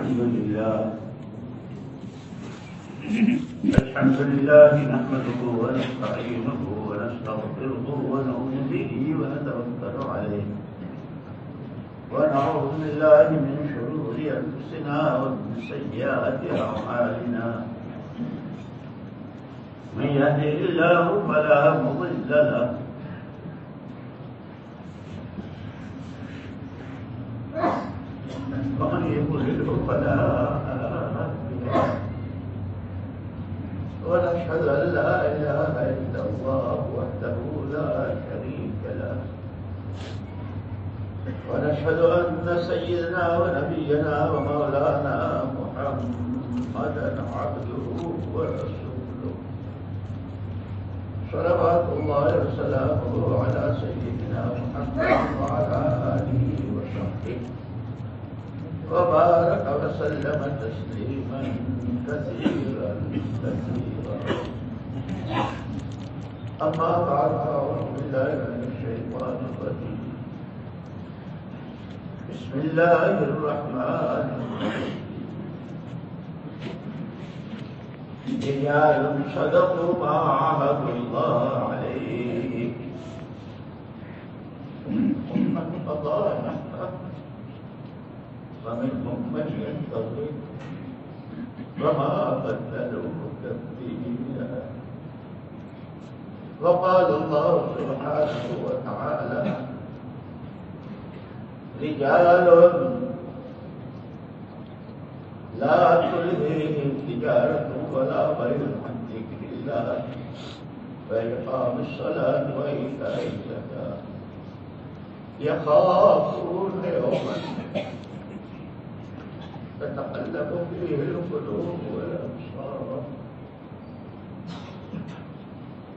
الحمد لله نحمده ونستعينه ونستغفره ونؤمن به ونتوكل عليه ونعوذ بالله من شرور أنفسنا ومن سيئات أعمالنا من يهده الله فلا مضل له ومن يضلل فلا هادي له ونشهد أن لا إله إلا الله وحده لا شريك له ونشهد أن سيدنا ونبينا ومولانا محمدا عبده ورسوله صلوات الله وسلامه على سيدنا محمد وعلى آله وصحبه وبارك وسلم تسليما كثيرا كثيرا أما بعد أعوذ بالله من الشيطان الرجيم بسم الله الرحمن الرحيم رجال صدقوا ما عاهدوا الله عليه ومن قضى نحبه ومنهم من ينتظر وما بدلوا تبديلا وقال الله سبحانه وتعالى رجال لا تلهيهم تجارة ولا بيع عن ذكر الله وإقام الصلاة وإيتاء الزكاة يخافون يوما تتقلب فيه القلوب والأبصار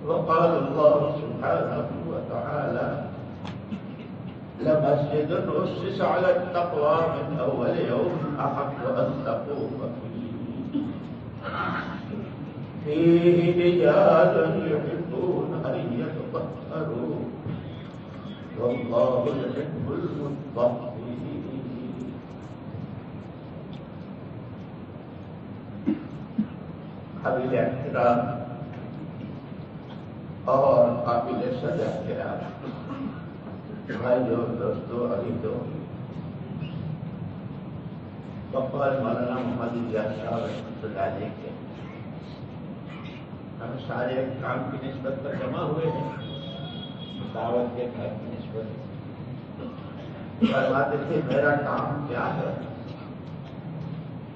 وقال الله سبحانه وتعالى لمسجد أسس على التقوى من أول يوم أحق أن تقوم فيه رجال يحبون أن يتطهروا والله يحب المطهرين. قابل احترام اور قابل صدر احترام بھائیو دوستو عزیزو بقول مولانا محمد الیاس صاحب رحمۃ اللہ علیہ کے ہم سارے کام کی نسبت پر جمع ہوئے ہیں. دعوت کے گھر کی نسبت فرماتے تھے میرا کام کیا ہے,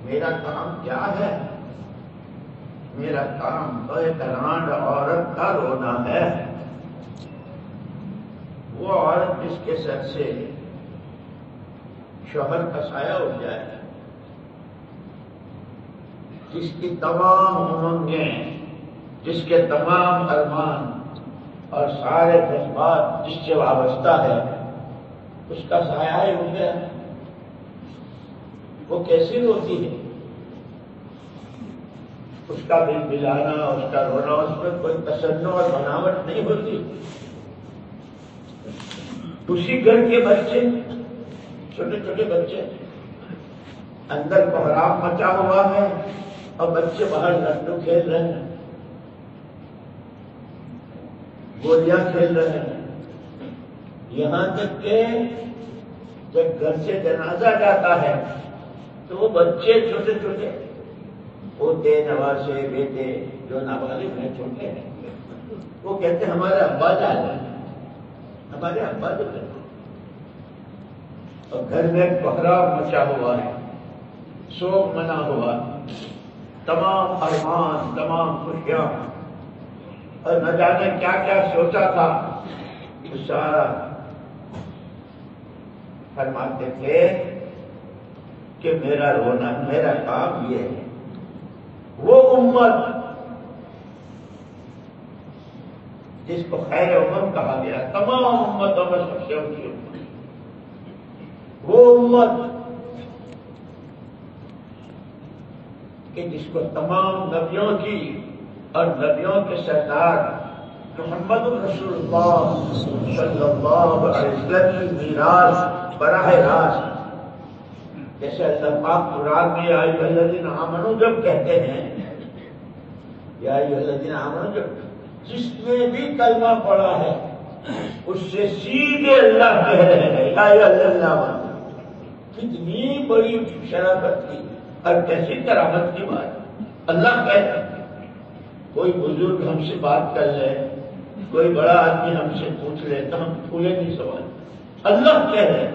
میرا کام کیا ہے؟ میرا کام تو ایک رانڈ عورت کا رونا ہے. وہ عورت جس کے سر سے شوہر کا سایہ اٹھ جائے, جس کی تمام امنگیں, جس کے تمام ارمان اور سارے جذبات جس سے وابستہ ہے, اس کا سایہ ہی اٹھ گیا. وہ کیسی روتی ہے؟ اس کا دل بلانا, اس کا رونا, اس میں کوئی تصنع اور بناوٹ نہیں ہوتی. اسی گھر کے بچے, چھوٹے چھوٹے بچے, اندر کوہرام مچا ہوا ہے اور بچے باہر لڈو کھیل رہے ہیں, گولیاں کھیل رہے ہیں. یہاں تک کہ جب گھر سے جنازہ جاتا ہے تو وہ بچے چھوٹے چھوٹے پوتے, نواسے, بیٹے جو نابالغ ہیں, چھوٹے ہیں, وہ کہتے ہیں ہمارے ابا جان ہیں, ہمارے ابا جو ہے. اور گھر میں کوہرام مچا ہوا ہے, سوگ منا ہوا, تمام ارمان, تمام خوشیاں, اور نہ جانے کیا کیا سوچا تھا وہ سارا. فرماتے تھے کہ میرا رونا, میرا کام یہ ہے. وہ امت جس کو خیر امت کہا گیا, تمام امتوں میں سب سے اونچی امت, وہ امت کہ جس کو تمام نبیوں کی اور نبیوں کے سردار محمد رسول اللہ صلی اللہ علیہ وسلم کی میراث براہ راست جیسے اللہ پاک قرآن میں یا ایھا الذین آمنوا جب کہتے ہیں، یا ایھا الذین آمنوا جب جس نے بھی کلمہ پڑھا ہے اس سے سیدھے اللہ کہہ رہے ہیں یا ایھا الذین آمنوا. کتنی بڑی شرافت کی اور کیسی کرامت کی بات. اللہ کہہ رہے ہیں. کوئی بزرگ ہم سے بات کر لے، کوئی بڑا آدمی ہم سے پوچھ لے تو ہم پھولے نہیں سوال. اللہ کہہ رہے ہیں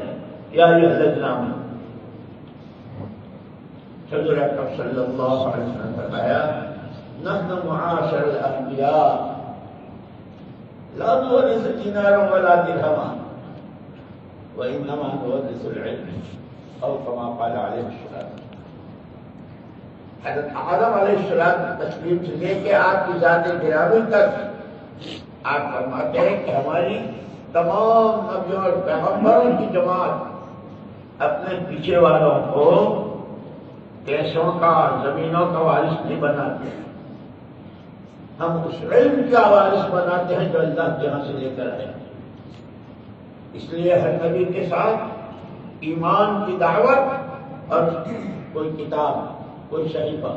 یا ایھا الذین آمنوا. حضور اکرم صلی اللہ علیہ وسلم فرمایا نحن معاشر الانبیاء لا نورث دینارا ولا درہما وانما نورث العلم او کما قال علیہ السلام. حضرت آدم علیہ السلام کی تشریف سے لے کے آپ کی ذات گرامی تک آپ فرماتے ہیں کہ ہماری تمام نبیوں اور پیغمبروں کی جماعت اپنے پیچھے والوں کو پیسوں کا زمینوں کا وارث نہیں بناتے. ہم اس علم کا وارث بناتے ہیں جو اللہ کے یہاں سے لے کر آئے. اس لیے ہر نبی کے ساتھ ایمان کی دعوت اور کوئی کتاب، کوئی صحیفہ.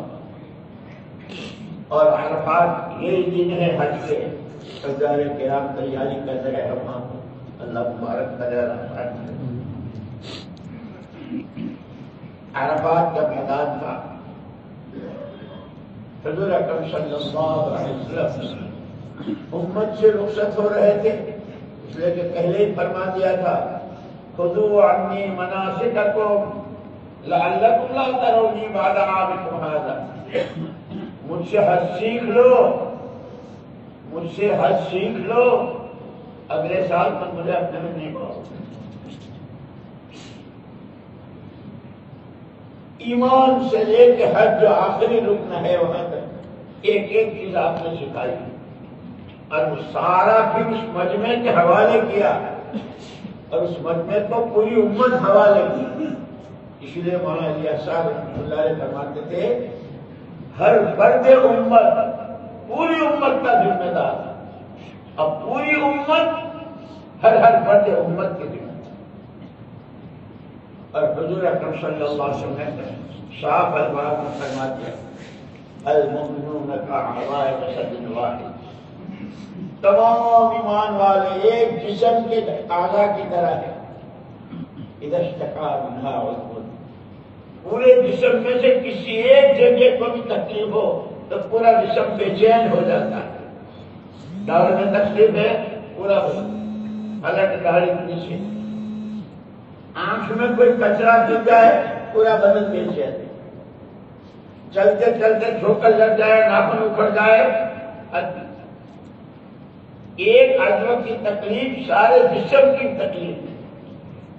اور عرفات یہی دن ہے حج کے. ہزارے کرام تیاری کر رہے ہیں وہاں. اللہ مبارک کرے. عرفات کا میدان تھا. حضور اکرم صلی اللہ علیہ وسلم امت سے رخصت ہو رہے تھے، اس لیے کہ پہلے ہی فرما دیا تھا خذوا عنی مناسککم لعلکم لا ترونی بعد عامکم ھذا. مجھ سے حج سیکھ لو، مجھ سے حج سیکھ لو، اگلے سال تک مجھے اپنے میں نہیں پاؤ. ایمان سے لے کے حج جو آخری رکن ہے وہاں تک ایک ایک چیز آپ نے سکھائی اور وہ سارا پھر اس مجمع کے حوالے کیا اور اس مجمع کو پوری امت حوالے کی. اس لیے مولانا الیاس صاحب رحمۃ اللہ علیہ فرماتے تھے ہر فرد امت پوری امت کا ذمہ دار. اب پوری امت ہر فرد امت کے ذمہ دار. اور حضور اکرم صلی اللہ علیہ وسلم نے صاف الفاظ میں فرما دیا المؤمنون کاعضاء جسد واحد. تمام ایمان والے ایک جسم کے اعضاء کی طرح ہے. اذا اشتكى منها عضو، پورے جسم میں سے کسی ایک جگہ کو بھی تکلیف ہو تو پورا جسم بے چین ہو جاتا ہے. داڑھ میں تکلیف ہے پورا الگ داڑھی نیچے. آنکھ میں کوئی کچرا گر جائے پورا بدن بے چین. چلتے چلتے ٹھوکر لگ جائے، ناخن اکھڑ جائے، ایک عضو کی تکلیف سارے جسم کی تکلیف.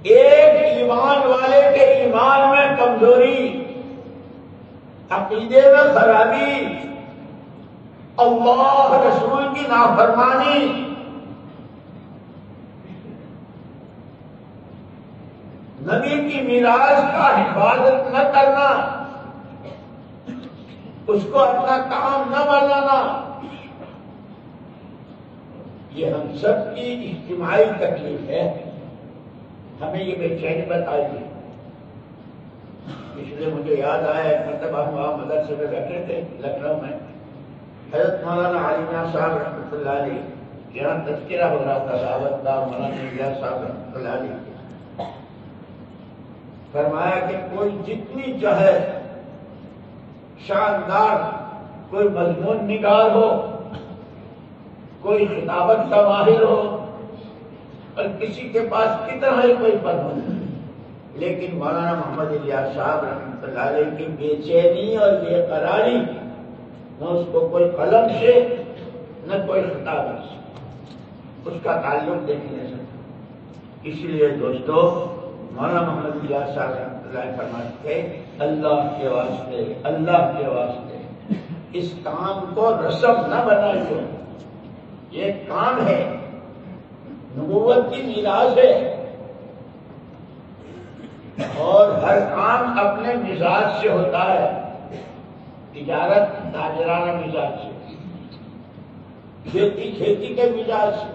ایک ایمان والے کے ایمان میں کمزوری، عقیدے میں خرابی، اللہ رسول کی نافرمانی، نبی کی میراث کا حفاظت نہ کرنا، اس کو اپنا کام نہ بنانا، یہ ہم سب کی اجتماعی تکلیف ہے. ہمیں یہ بے چینی بتائیے. اس لیے مجھے یاد آیا ایک مرتبہ ہم وہاں مدرسے میں بیٹھے تھے لکھنؤ میں. حضرت مولانا علی میاں صاحب رحمۃ اللہ علیہ یہاں تذکرہ ہو رہا تھا. دعوت دار مولانا الیاس صاحب رحمۃ اللہ علیہ فرمایا کہ کوئی جتنی چاہے شاندار کوئی مضمون نگار ہو، کوئی خطابت کا ماہر ہو اور کسی کے پاس کتنا ہی کوئی فن ہو، لیکن مولانا محمد الیاس صاحب رحمۃ اللہ علیہ کی بے چینی اور بے قراری نہ اس کو کوئی قلم سے نہ کوئی خطابت سے اس کا تعلق دیکھنے سے. اس لیے دوستو مولانا محمد الیاس صاحب رحمۃ اللہ فرماتے تھے اللہ کے واسطے، اللہ کے واسطے اس کام کو رسم نہ بنائیے. یہ کام ہے، نبوت کی میراث ہے، اور ہر کام اپنے مزاج سے ہوتا ہے. تجارت تاجرانہ مزاج سے، کھیتی کھیتی کے مزاج سے،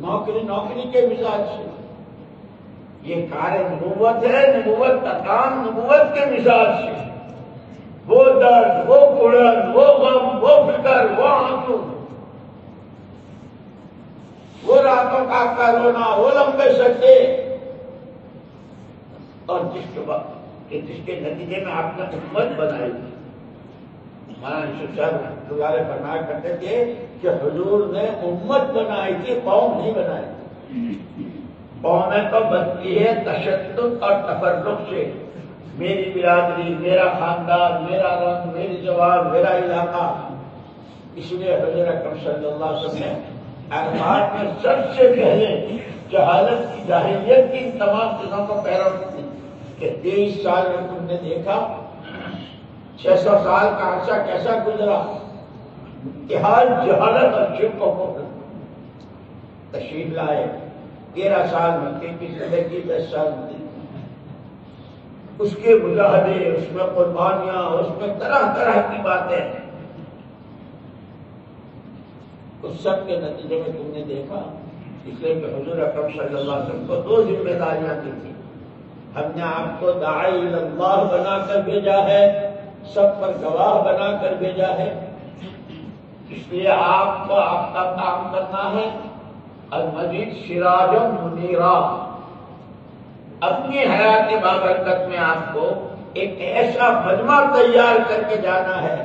نوکری نوکری کے مزاج سے. یہ کار نبوت ہے، نبوت کا کام نبوت کے مزاج سے، وہ درد، وہ کڑن، وہ غم، وہ فکر، وہ آنسو، وہ راتوں کا آپ کا رونا، وہ لمبے سجدے، اور جس کے نتیجے میں آپ نے امت بنائی۔ مولانا یوسف صاحب رحمۃ اللہ علیہ فرمایا کرتے تھے کہ حضور نے امت بنائی تھی، قوم نہیں بنائی۔ قومیں تو بنتی ہے تشدد اور تفرق سے، میری برادری، میرا خاندان، میرا رنگ، میری زبان، میرا علاقہ۔ اس لیے حضور اکرم صلی اللہ علیہ وسلم نے عرفات میں سب سے پہلے جہالت کی، جاہلیت کی ان تمام چیزوں کو پیرو کی کہ 23 سال میں تم نے دیکھا 600 سال کا عرصہ کیسا گزرا، اتحاد جہالت اور شرک کو تشریف لائے۔ 13 سال مکے کی زندگی، 10 سال مدینے، اس کے مجاہدے، اس میں قربانیاں، اس میں طرح طرح کی باتیں، اس سب کے نتیجے میں تم نے دیکھا۔ اس لیے کہ حضور اکرم صلی اللہ علیہ وسلم کو 2 ذمہ داریاں دی تھی۔ ہم نے آپ کو داعی اللہ بنا کر بھیجا ہے، سب پر گواہ بنا کر بھیجا ہے، اس لیے آپ کو آپ کا کام کرنا ہے المزید سراجا منیرا۔ اپنی حیات بابرکت میں آپ کو ایک ایسا مجمع تیار کر کے جانا ہے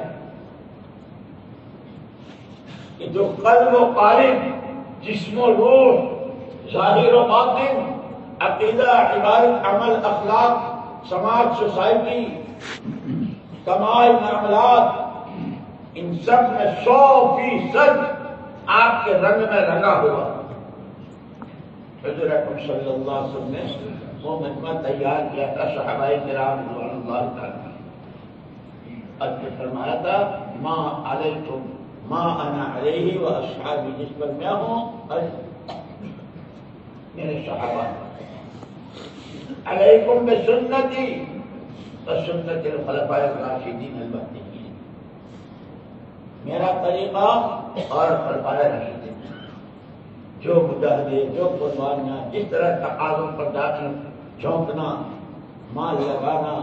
کہ جو قلب و قالب، جسم و روح، ظاہر و باطن، عقیدہ، عبادت، عمل، اخلاق، سماج، سوسائٹی، کمال، معاملات، ان سب میں 100% آپ کے رنگ میں رنگا ہوا۔ حضور اکرم صلی اللہ علیہ وسلم نے وہ مجمع تیار کیا تھا، صحابہ کرام رضوان اللہ تعالی اور فرمایا تھا ما علیکم ما انا علیہ و اصحابی، جس پر میں ہوں اور میرے صحابہ، علیکم بسنتی و سنت الخلفاء الراشدین المہدیین، میرا طریقہ اور خلفاء راشدین، جو مجاہدے، جو قربانیاں، جس طرح تقاضوں پر داخل جھونکنا، مال لگانا،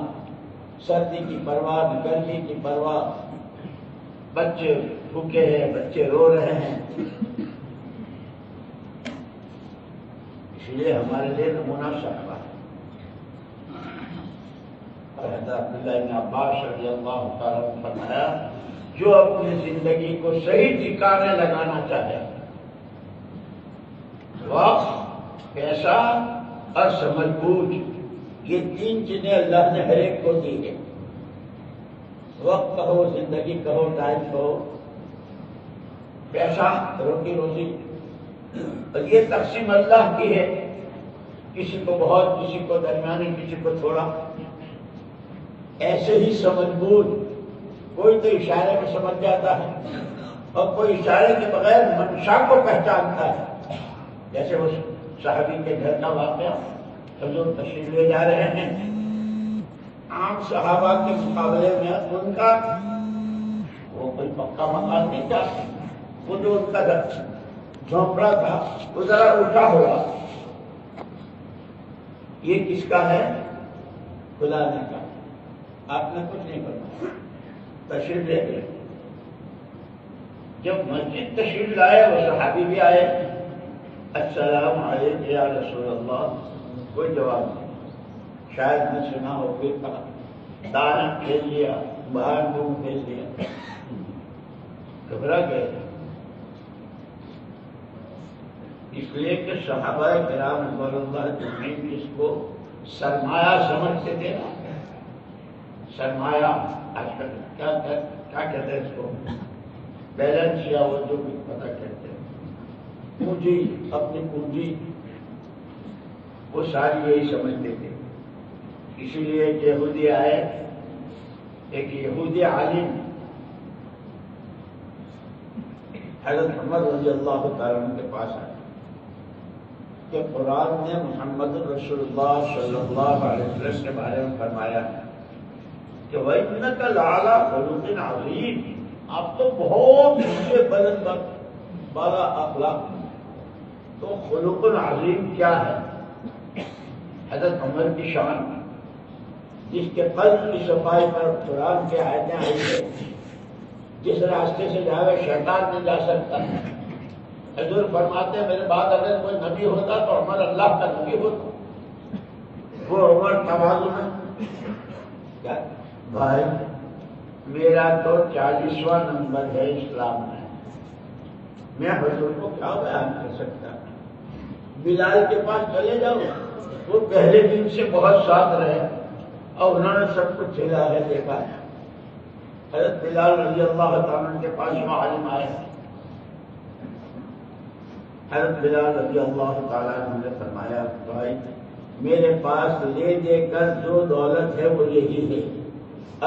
سردی کی پرواہ، گرمی کی پرواہ، بچے بھوکے ہیں، بچے رو رہے ہیں، اس لیے ہمارے لیے نمونہ صحابہ ہے۔ اور حضرت عبداللہ بن عباس رضی اللہ تعالیٰ عنہ فرمایا جو اپنی زندگی کو صحیح ٹھکانے لگانا چاہے، وقت، پیسہ اور سمجھ بوجھ، یہ 3 چیزیں اللہ نے ہر ایک کو دی ہے۔ وقت کہو، زندگی کہو، ٹائم کہو، پیسہ، روٹی روزی، اور یہ تقسیم اللہ کی ہے، کسی کو بہت، کسی کو درمیانی، کسی کو تھوڑا۔ ایسے ہی سمجھ بوجھ، کوئی تو اشارے میں سمجھ جاتا ہے اور کوئی اشارے کے بغیر منشا کو پہچانتا ہے۔ جیسے وہ صحابی کے گھر کا واقعہ، حضور تشریف لے جا رہے ہیں، عام صحابہ کے مقابلے میں ان کا وہ کوئی پکا مکان نہیں تھا، وہ جو ان کا جھونپڑا تھا وہ ذرا اٹھا ہوا۔ یہ کس کا ہے؟ خدا نے کہا، آپ نے کچھ نہیں کرنا، تشریف لے گئے۔ جب مسجد تشریف لائے، وہ صحابی بھی آئے، السلام علیکم یا رسول اللہ، کوئی جواب نہیں، شاید میں سنا ہو، پھر کہا دانا کھیل لیا، باہر منہ کھیل لیا، گھبرا گئے۔ اس لیے کہ صحابہ کرام رضوان اللہ اجمعین جس کو سرمایہ سمجھتے تھے نا، سرمایہ، آج کل کیا کہتے ہیں اس کو، بیلنس یا وہ جو بھی پتہ کہتے ہیں، پونجی، اپنی پونجی، وہ ساری یہی سمجھتے تھے۔ اسی لیے ایک یہودی آئے، ایک یہودی عالم حضرت محمد رضی اللہ تعالیٰ عنہ کے پاس آئے کہ قرآن نے محمد رسول اللہ صلی اللہ علیہ وسلم کے بارے میں فرمایا کہ وَإِنَّكَ لَعَلَىٰ خُلُقٍ عَظِيمٍ، آپ تو بہت اونچے بلند بالا اخلاق، تو خلق عظیم کیا ہے؟ حضرت عمر کی شان، جس کے قلب کی صفائی پر قرآن کے آیتیں آئی ہے، جس راستے سے جاوے شیطان نہیں جا سکتا۔ حضور فرماتے ہیں میرے بعد اگر کوئی نبی ہوتا تو عمر اللہ کا نبی ہوتا۔ وہ عمر تواضع میں کیا بھائی میرا تو 40واں نمبر ہے اسلام میں حضور کو کیا بیان کر سکتا؟ بلال کے پاس چلے جاؤ، وہ پہلے دن سے بہت ساتھ رہے اور انہوں نے سب کچھ جھیلا ہے، دیکھا ہے۔ حضرت بلال رضی اللہ تعالیٰ کے پاس معلم آئے، حضرت بلال رضی اللہ تعالیٰ نے فرمایا بھائی میرے پاس لے دے کر جو دولت ہے وہ یہی ہے،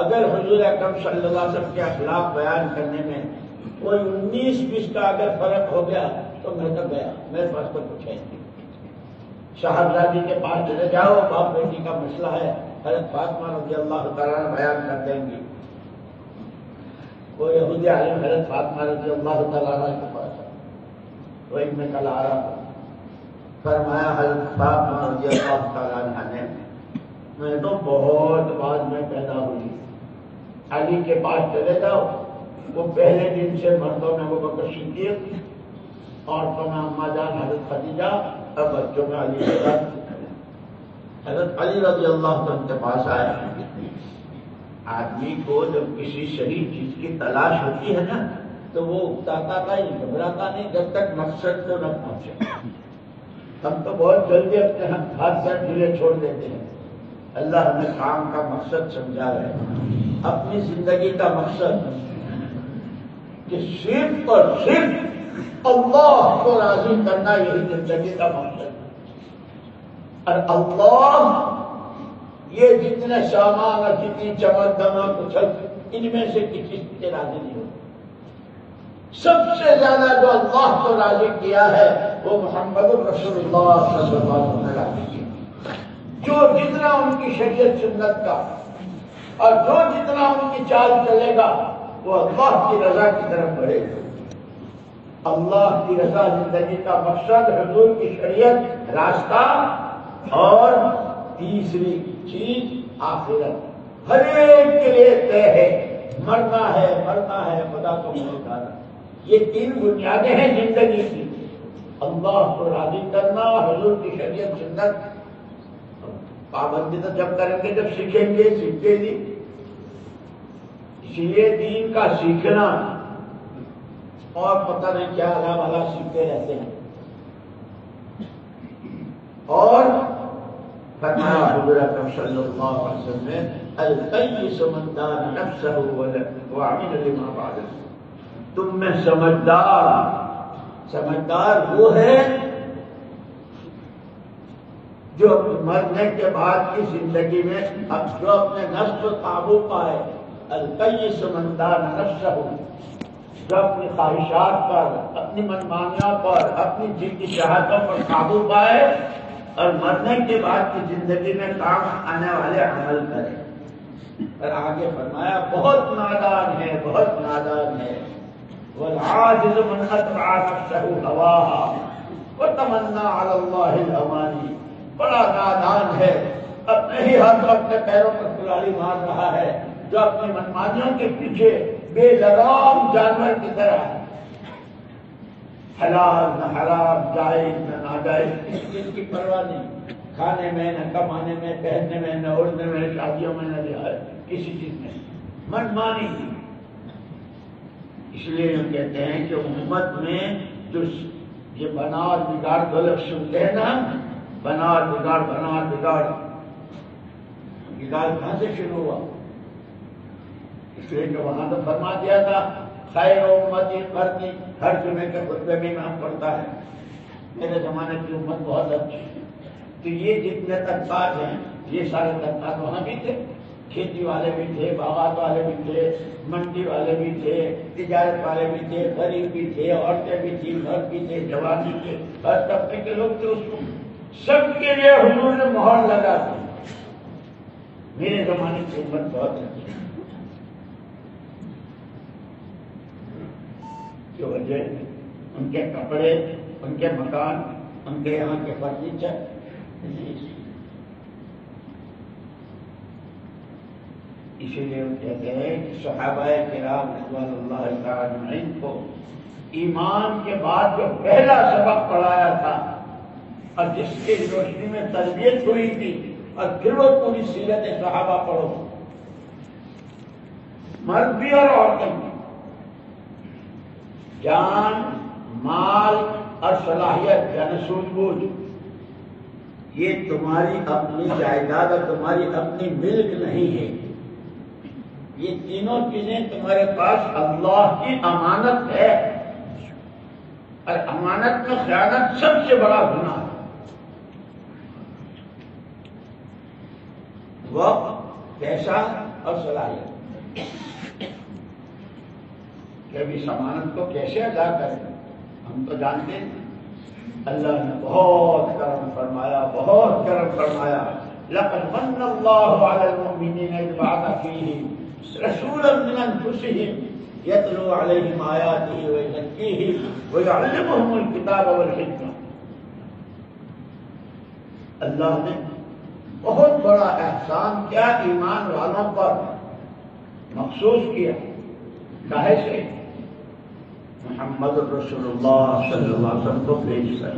اگر حضور اکرم صلی اللہ علیہ وسلم کے اخلاق بیان کرنے میں کوئی 19-20 کا اگر فرق ہو گیا تو میں تو گیا، میرے پاس تو کچھ ہے نہیں۔ صاحبزادی کے پاس چلے جاؤ، باپ بیٹی کا مسئلہ ہے، حضرت فاطمہ رضی اللہ تعالیٰ بیان کر دیں گی۔ وہ یہودی عالم حضرت فاطمہ رضی اللہ تعالیٰ کے پاس وہی میں کل آ رہا ہوں، فرمایا حضرت فاطمہ رضی اللہ تعالیٰ نے میں تو بہت بعد میں پیدا ہوئی، علی کے پاس چلے جاؤ، وہ پہلے دن سے مردوں میں وہ بکر صدیق اور اما جان حضرت خدیجہ اور بچوں میں علی کے حضرت علی رضی اللہ عنہ کے پاس آئے۔ آدمی کو جب کسی صحیح چیز کی تلاش ہوتی ہے نا تو وہ اکتاتا نہیں، گھبراتا نہیں جب تک مقصد کو نہ پہنچے۔ ہم تو بہت جلدی اپنے ہاتھ سے ڈھیلے چھوڑ دیتے ہیں۔ اللہ ہمیں کام کا مقصد سمجھا رہے، اپنی زندگی کا مقصد کہ صرف اور صرف اللہ کو راضی کرنا، یہی زندگی کا مقصد ہے۔ اور اللہ یہ جتنے سامان اور جتنی چمک دمک اچھل ان میں سے کسی سے راضی نہیں ہوتا۔ سب سے زیادہ جو اللہ کو راضی کیا ہے وہ محمد رسول اللہ صلی اللہ علیہ وسلم نے راضی کیا۔ جو جتنا ان کی شریعت سنت کا اور جو جتنا ان کی چال چلے گا وہ اللہ کی رضا کی طرف بڑھے گا۔ اللہ کی رضا زندگی کا مقصد، حضور کی شریعت راستہ، اور تیسری چیز آخرت۔ ہر ایک کے لیے طے ہے، مرنا ہے خدا کو ماننا۔ یہ تین بنیادیں ہیں زندگی کی، اللہ کو راضی کرنا، حضور کی شریعت سنت پابندی تو جب کریں گے جب سیکھیں گے، سیکھتے ہی۔ اس لیے دین کا سیکھنا اور پتہ نہیں کیا اللہ سیکھتے رہتے ہیں۔ اور فرمایا حضور اکرم صلی اللہ علیہ وسلم نے القیس من دان نفسہ وعمل لما بعد۔ تم میں سمجھدار وہ ہے جو مرنے کے بعد کی زندگی میں اب جو اپنے نفس پر قابو پائے۔ القیس من دان نفسہ، جو اپنی خواہشات پر، اپنی منمانیوں پر، اپنی جی کی چاہتوں پر قابو پائے اور مرنے کے بعد کی زندگی میں کام آنے والے عمل کرے۔ اور آگے فرمایا بہت نادان ہے، بہت نادان ہے۔ والعاجز من اتبع نفسه هواها وتمنى على الله الاماني، بڑا نادان ہے، اپنے ہی ہاتھ اپنے پیروں پر کلاڑی مار رہا ہے، جو اپنی منمانیوں کے پیچھے بے لگام جانور کی طرح ہے، حلال نہ حرام، جائز نہ ناجائز، اس چیز کی پرواہ نہیں، کھانے میں نہ کمانے میں، پہننے میں نہ اڑنے میں، شادیوں میں نہ کسی چیز میں منمانی۔ اس لیے ہم کہتے ہیں کہ امت میں جو یہ بنا اور بگاڑ دو لفظ سنتے ہیں نا، بنا اور بگاڑ، بنا اور بگاڑ، بگاڑ کہاں سے شروع ہوا؟ اس لیے کہ وہاں تو فرما دیا تھا خیر امتی قرنی، ہر جمعے کے خطبے میں نام پڑتا ہے میرے زمانے کی امت بہت اچھی ہے۔ تو یہ جتنے طبقات ہیں یہ سارے طبقات وہاں بھی تھے، کھیتی والے بھی تھے، باغات والے بھی تھے، منڈی والے بھی تھے، تجارت والے بھی تھے، غریب بھی تھے، عورتیں بھی تھیں، مرد بھی تھے، جوان بھی تھے، ہر طبقے کے لوگ تھے اس کو، سب کے لیے حضور نے مہر لگا دی۔ میرے زمانے کی امت بہت اچھی کی وجہ ان کے کپڑے، ان کے مکان، ان کے یہاں کے فرنیچر، اسی لیے وہ کہتے ہیں کہ صحابہ کرام رضوان اللہ تعالی اجمعین کو ایمان کے بعد جو پہلا سبق پڑھایا تھا اور جس کی روشنی میں تربیت ہوئی تھی، اور پھر وہ پوری سیرت صحابہ پڑھو، مرد بھی اور عورتیں بھی، جان، مال اور صلاحیت یعنی سوجھ بوجھ، یہ تمہاری اپنی جائیداد اور تمہاری اپنی ملک نہیں ہے. یہ تینوں چیزیں تمہارے پاس اللہ کی امانت ہے، اور امانت میں خیانت سب سے بڑا گناہ ہے. وقت، پیسہ اور صلاحیت، کہ اب اس امانت کو کیسے ادا کریں؟ ہم تو جانتے ہیں اللہ نے بہت کرم فرمایا، بہت کرم فرمایا. لقد من اللہ علی المؤمنین اذ بعث فیہم رسولا من انفسہم یتلو علیہم آیاتہ ویزکیہم ویعلمہم الکتاب والحکمہ. اللہ نے بہت بڑا احسان کیا ایمان والوں پر، مخصوص کیا. کاہے سے؟ محمد رسول اللہ صلی اللہ علیہ وسلم کو بھیج کر.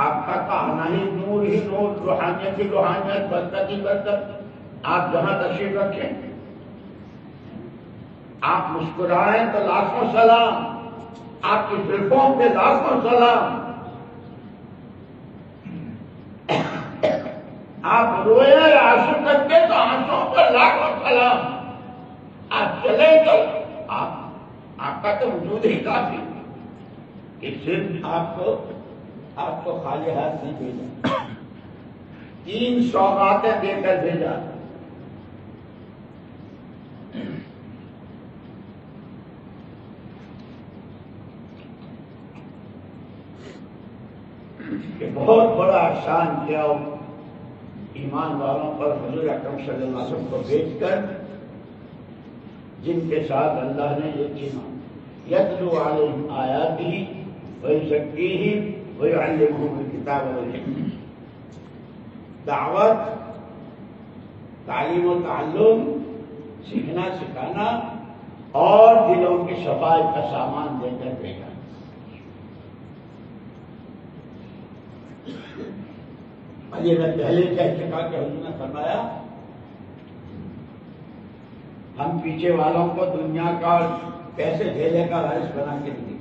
آپ کا تو آنا ہی نور، روحانیت ہی روحانیت، برکت ہی برکت. آپ جہاں تشریف رکھیں، آپ مسکرائیں تو لاکھوں سلام، آپ کی زلفوں پہ لاکھوں سلام، آپ روئے یا آنسو کرتے تو آنسوں پر لاکھوں سلام. آپ چلیں تو آپ کا تو وجود ہی کافی کہ صرف آپ کو خالی ہاتھ نہیں بھیجا، 3 سوغاتیں دے کر بھیجا. کہ بہت بڑا احسان کیا ایمان والوں پر حضور اکرم صلی اللہ علیہ وسلم کو بھیج کر، جن کے ساتھ اللہ نے یہ چینا یتلو علیہم آیاتہ ویزکیہم ویعلمہم الکتاب والحکمہ. دعوت، تعلیم و تعلم، سیکھنا سکھانا اور دلوں کی صفائی کا سامان دے کر بھیجا. یہ میں پہلے کہہ چکا کہ حضور نے فرمایا ہم پیچھے والوں کو دنیا کا پیسے دھیلے کا وارث بنا کے دیں.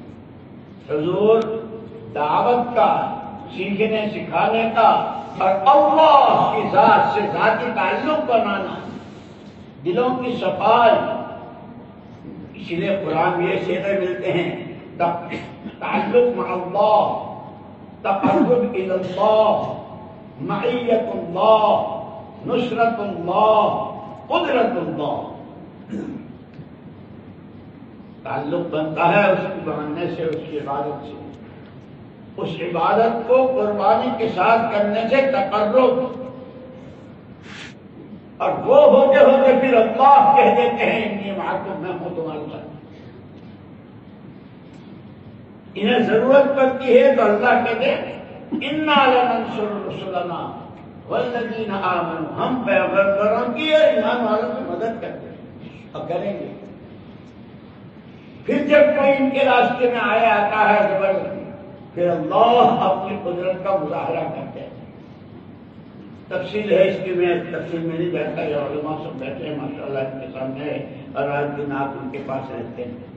حضور دعوت کا، سیکھنے سکھانے کا اور اللہ کی ذات سے ذاتی تعلق بنانا، دلوں کی صفائی. اسی لیے قرآن میں یہ شعر ملتے ہیں، تعلق مع اللہ، تقرب الی اللہ، معیت اللہ، نصرت اللہ، قدرت اللہ. تعلق بنتا ہے اس کی بنانے سے، اس کی عبادت سے. اس عبادت کو قربانی کے ساتھ کرنے سے تقرب، اور وہ ہوتے ہوتے پھر اللہ کہہ دیتے ہیں انی معکم، میں ہوں تمہارے ساتھ. انہیں ضرورت پڑتی ہے تو اللہ کہتے ہیں انا لننصر رسلنا والذین آمنوا، ہم پیغمبروں کی اور ایمان والوں کی مدد کرتے ہیں اور کریں گے. پھر جب کوئی ان کے راستے میں آتا ہے زبردستی، پھر اللہ اپنی قدرت کا مظاہرہ کرتے ہیں. تفصیل ہے اس کی، میں تفصیل میں نہیں بیٹھتا. یہ علماء سب بیٹھے ہیں ماشاء اللہ ان کے سامنے، اور آج دن آپ ان کے پاس رہتے ہیں.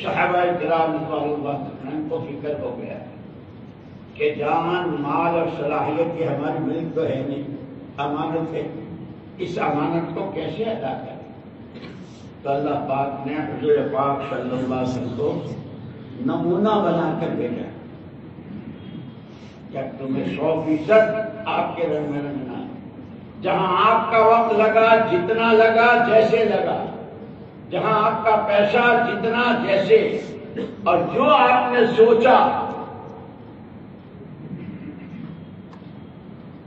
صحابہ کرام رضوان اللہ عنہم کو فکر ہو گیا کہ جان، مال اور صلاحیت یہ ہماری ملک تو ہے نہیں، امانت ہے. اس امانت کو کیسے ادا کریں؟ تو اللہ پاک نے حضور پاک صلی اللہ علیہ وسلم کو نمونہ بنا کر بھیجا کہ تمہیں 100% آپ کے رنگ میں رنگنا ہے. جہاں آپ کا وقت لگا، جتنا لگا، جیسے لگا، جہاں آپ کا پیسہ جتنا جیسے، اور جو آپ نے سوچا.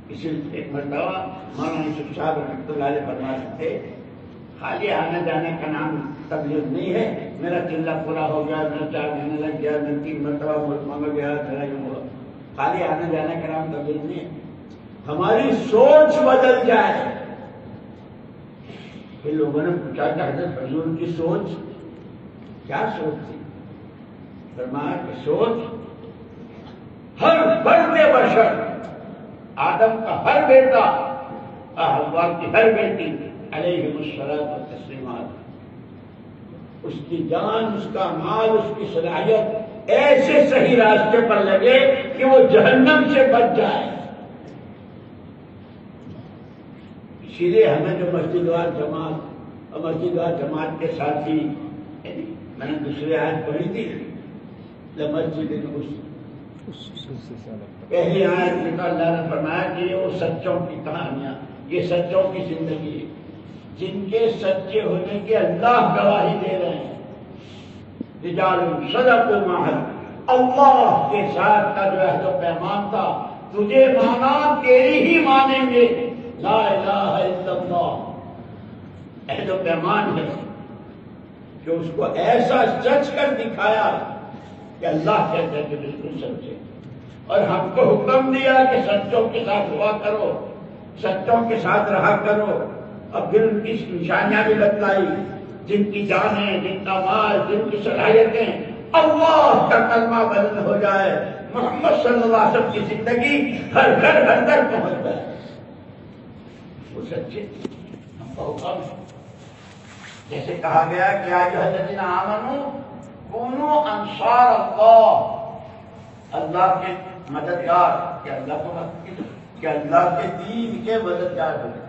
اسی ایک مرتبہ مولانا یوسف صاحب رحمۃ اللہ علیہ فرماتے تھے خالی آنے جانے کا نام تبلیغ نہیں ہے. میرا چلہ پورا ہو گیا، میرا 4 مہینے لگ گیا، میں 3 مرتبہ ملک میں گیا، میرا یہ ہوا. خالی آنے جانے کا نام تبلیغ نہیں ہے. ہماری سوچ بدل جائے. پھر لوگوں نے پوچھا کہ حضرت حضور کی سوچ کیا سوچ تھی؟ فرمایا کہ سوچ ہر بڑے بشر، آدم کا ہر بیٹا، حوا کی ہر بیٹی علیہ الصلوۃ والتسلیمات، اس کی جان، اس کا مال، اس کی صلاحیت ایسے صحیح راستے پر لگے کہ وہ جہنم سے بچ جائے. اسی لیے ہمیں جو مسجد وار جماعت اور مسجد وار جماعت کے ساتھی، میں نے دوسری آیت پڑھی تھی لمسجد پہلی آیت میں تو اللہ نے فرمایا کہ وہ سچوں کی کہانیاں، یہ سچوں کی زندگی ہے جن کے سچے ہونے کی اللہ گواہی دے رہے ہیں. رجال صدقوا ما عاهدوا، اللہ کے ساتھ کا جو عہد و پیمان تھا، تجھے مانا تیری ہی مانیں گے، لا الہ الا اللہ عہد و پیمان ہے کہ اس کو ایسا سچ کر دکھایا کہ اللہ کہتے ہیں کہ بالکل سچے، اور ہم کو حکم دیا کہ سچوں کے ساتھ ہوا کرو، سچوں کے ساتھ رہا کرو. اور پھر ان کی نشانیاں بھی بتلائی، جن کی جانیں، جن کا مال، جن کی صلاحیتیں اللہ کا کلمہ بلند ہو جائے، محمد صلی اللہ علیہ وسلم کی زندگی ہر گھر پہنچ جائے، وہ سچے. ہم کو حکم ہے جیسے کہا گیا کہ ایھا الذین آمنوا کونوا انصار اللہ، اللہ کے مددگار، کہ اللہ کے دین کے مددگار بنے.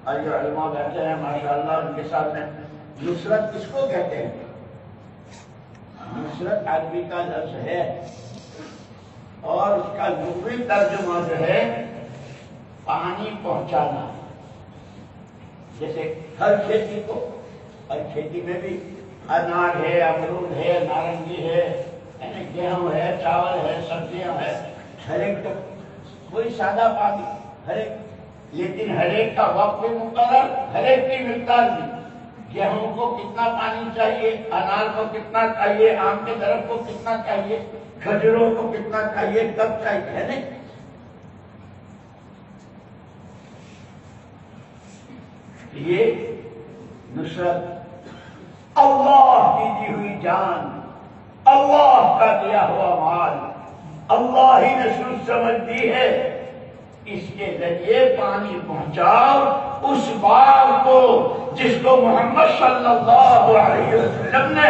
اور جو علماء بیٹھے ہیں ماشاءاللہ، ان کے ساتھ میں نصرت کس کو کہتے ہیں؟ نصرت عربی کا لفظ ہے اور اس کا لغوی ترجمہ جو ہے پانی پہنچانا. جیسے ہر کھیتی کو، ہر کھیتی میں بھی اناج ہے، امرود ہے، نارنگی ہے، گیہوں ہے، چاول ہے، سبزیاں ہے، ہر ایک کو کوئی سادہ پانی، ہر ایک، لیکن ہر ایک کا وقت بھی مقرر، ہر ایک کی مقدار بھی. گیہوں کو کتنا پانی چاہیے، انار کو کتنا چاہیے، آم کے درخت کو کتنا چاہیے، کھجوروں کو کتنا چاہیے، کب چاہیے، ہے نہیں؟ یہ نصرت اللہ کی دی ہوئی جان، اللہ کا دیا ہوا مال، اللہ ہی نے سوچ سمجھ دی ہے، اس کے ذریعے پانی پہنچاؤ اس باغ کو جس کو محمد صلی اللہ علیہ وسلم نے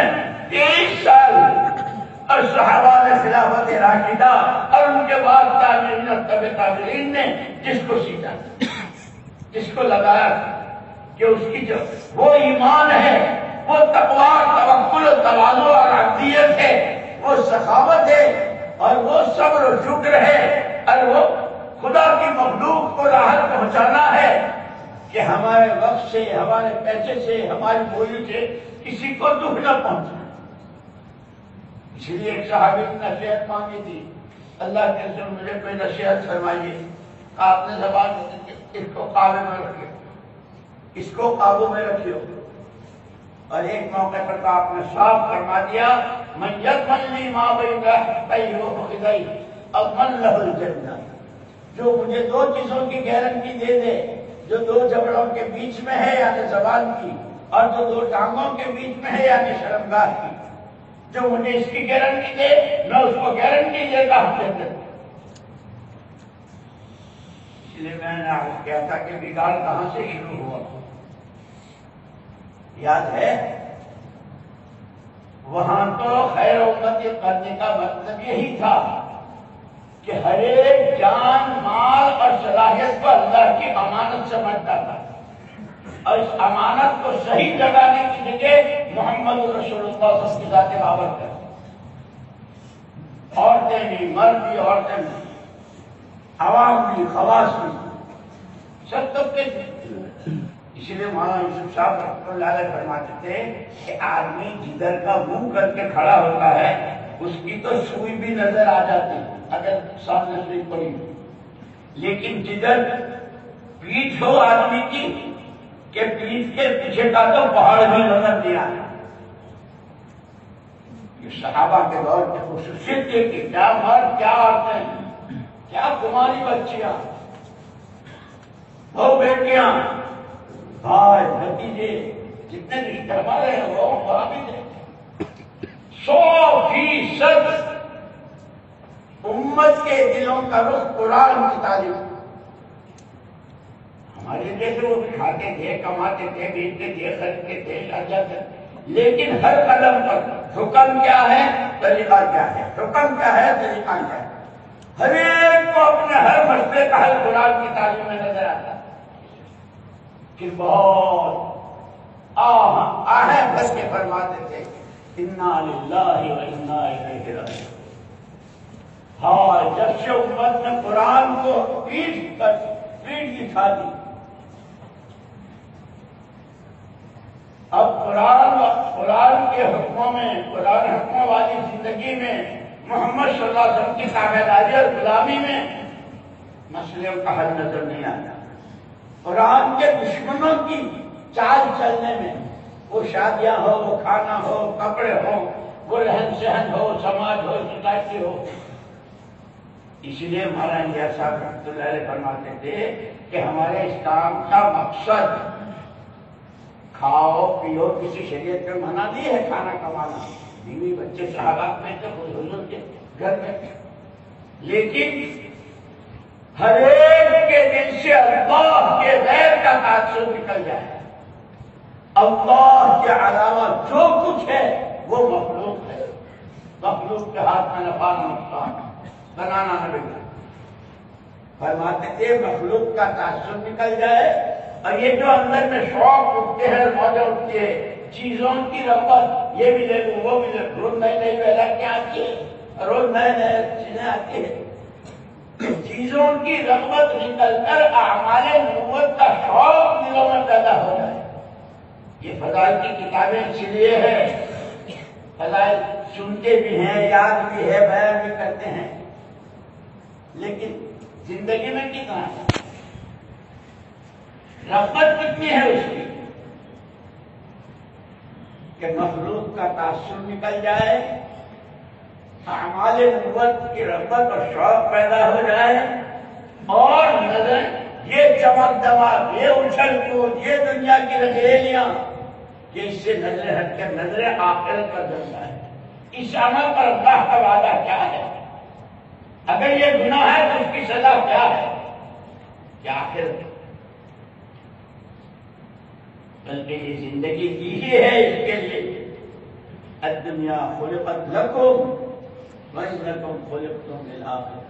23 سال اور صحابہ نے خلافت راشدہ اور ان کے بعد تابعین اور تبع تابعین نے جس کو سیکھا، جس کو لگایا کہ اس کی جو وہ ایمان ہے، وہ تقوی، توکل، تواضع اور عبدیت ہے، وہ سخاوت ہے، اور وہ صبر و شکر ہے، اور وہ خدا کی مخلوق کو راحت پہنچانا ہے کہ ہمارے وقت سے، ہمارے پیسے سے، ہماری بولی سے کسی کو دکھ نہ پہنچے. اس لیے ایک صحابی نے نصیحت مانگی تھی، اللہ کے رسول مجھے کوئی نصیحت فرمائیے. آپ نے زبان اس کو قابو میں رکھیے، اس کو قابو میں رکھیے. اور ایک موقع پر تو آپ نے صاف فرما دیا، من یضمن لی ما بین لحییہ وفخذیہ اضمن لہ الجنہ. جو مجھے دو چیزوں کی گارنٹی دے دے، جو دو جبڑوں کے بیچ میں ہے یعنی زبان کی، اور جو دو ٹانگوں کے بیچ میں ہے یعنی شرمگاہ کی، جو مجھے اس کی گارنٹی دے میں اس کو گارنٹی دے گا جنت. اس لیے میں نے عرض کیا تھا کہ بگاڑ کہاں سے شروع ہوا، یاد ہے؟ وہاں تو خیر امت کرنے کا مطلب یہی تھا کہ ہر ایک جان، مال اور صلاحیت کو اللہ کی امانت سمجھتا تھا، اور اس امانت کو صحیح لگانے کی جگہ محمد رسول اللہ صلی اللہ علیہ وسلم کی ذات بابر کر. عورتیں بھی، مرد بھی، عورتیں بھی، عوام بھی، خواص بھی، سب طبقے بھی. اس لیے مولانا یوسف صاحب رحمۃ اللہ علیہ فرماتے تھے کہ آدمی جدھر کا منہ کر کے کھڑا ہوتا ہے اس کی تو سوئی بھی نظر آ جاتی اگر سامنے سے پڑی، لیکن جدھر پیٹھ ہو آدمی کی کہ پیٹھ کے پیچھے کا تو پہاڑ بھی نظر نہیں آتا. یہ صحابہ کے دور کی خصوصیت ہے کہ کیا مرد، کیا عورتیں، کیا کماری بچیاں لڑکیاں، بھائی بھتیجے جتنے رشتے ہمارے ہیں وہ وہاں بھی تھے. 100% امت کے دلوں کا رخ قرآن کی تعلیم. ہمارے جیسے وہ بھی کھاتے تھے، کماتے تھے، بیچتے تھے، خریدتے تھے، جاتے، لیکن ہر قدم پر حکم کیا ہے، طریقہ کیا ہے، حکم کیا ہے، طریقہ کیا ہے. ہر ایک کو اپنے ہر مسئلے کا حل قرآن کی تعلیم میں نظر آتا. کہ بہت آہیں بھر کے فرماتے تھے انا للہ و انا الیہ راجعون. ہاں جب سے امت نے قرآن کو پیٹ دکھا دی، اب قرآن کے حکموں میں، قرآن حکموں والی زندگی میں، محمد صلی اللہ علیہ وسلم کی تابع داری اور غلامی میں مسئلوں کا حل نظر نہیں آتا. قرآن کے دشمنوں کی چال چلنے میں، وہ شادیاں ہو، وہ کھانا ہو، کپڑے ہو، وہ رہن سہن ہو، سماج ہو، سوسائٹی ہو. اس لیے مولانا انڈیا صاحب رحمۃ اللہ علیہ فرماتے تھے کہ ہمارے اسلام کا مقصد کھاؤ پیو، کسی شریعت میں منع نہیں ہے کھانا کمانا، بیوی بچے صحابہ میں تو حضور کے گھر میں، لیکن ہر ایک کے دل سے اللہ کے غیر کا تعصب نکل جائے. اللہ کے علاوہ جو کچھ ہے وہ مخلوق ہے، مخلوق کے ہاتھ میں نفع نقصان بنانا نہ بگڑا. فرماتے تھے مخلوق کا تعصب نکل جائے، اور یہ جو اندر میں شوق اٹھتے ہیں، موجہ اٹھتی ہے، چیزوں کی رغبت، یہ بھی لے لوں وہ بھی لے لوں، روز نئی نئی ویرائٹیاں آتی ہے، روز نئے نئے چیزیں آتی ہے. چیزوں کی رغبت نکل کر اعمال نبوت کا شوق دلوں میں پیدا ہو جائے. یہ فضائل کی کتابیں اس لیے ہے، فضائل سنتے بھی ہیں، یاد بھی ہے، بیان بھی کرتے ہیں، لیکن زندگی میں کتنا ہے، رغبت کتنی ہے اس کی کہ مخلوق کا تعصب نکل جائے، اعمال نبوت کی رغبت اور شوق پیدا ہو جائے، اور نظر یہ چمک دمک، یہ اچھل کود، یہ دنیا کی رنگریلیاں، کہ اس سے نظر ہٹ کر نظر آخرت پر جاتا ہے. اس عمل پر اللہ کا وعدہ کیا ہے، اگر یہ گناہ ہے تو اس کی سزا کیا ہے، کیا آخرت. بلکہ یہ زندگی دی ہی ہے اس کے لیے. الدنیا خلقت لکم وانکم خلقتم للآخرہ.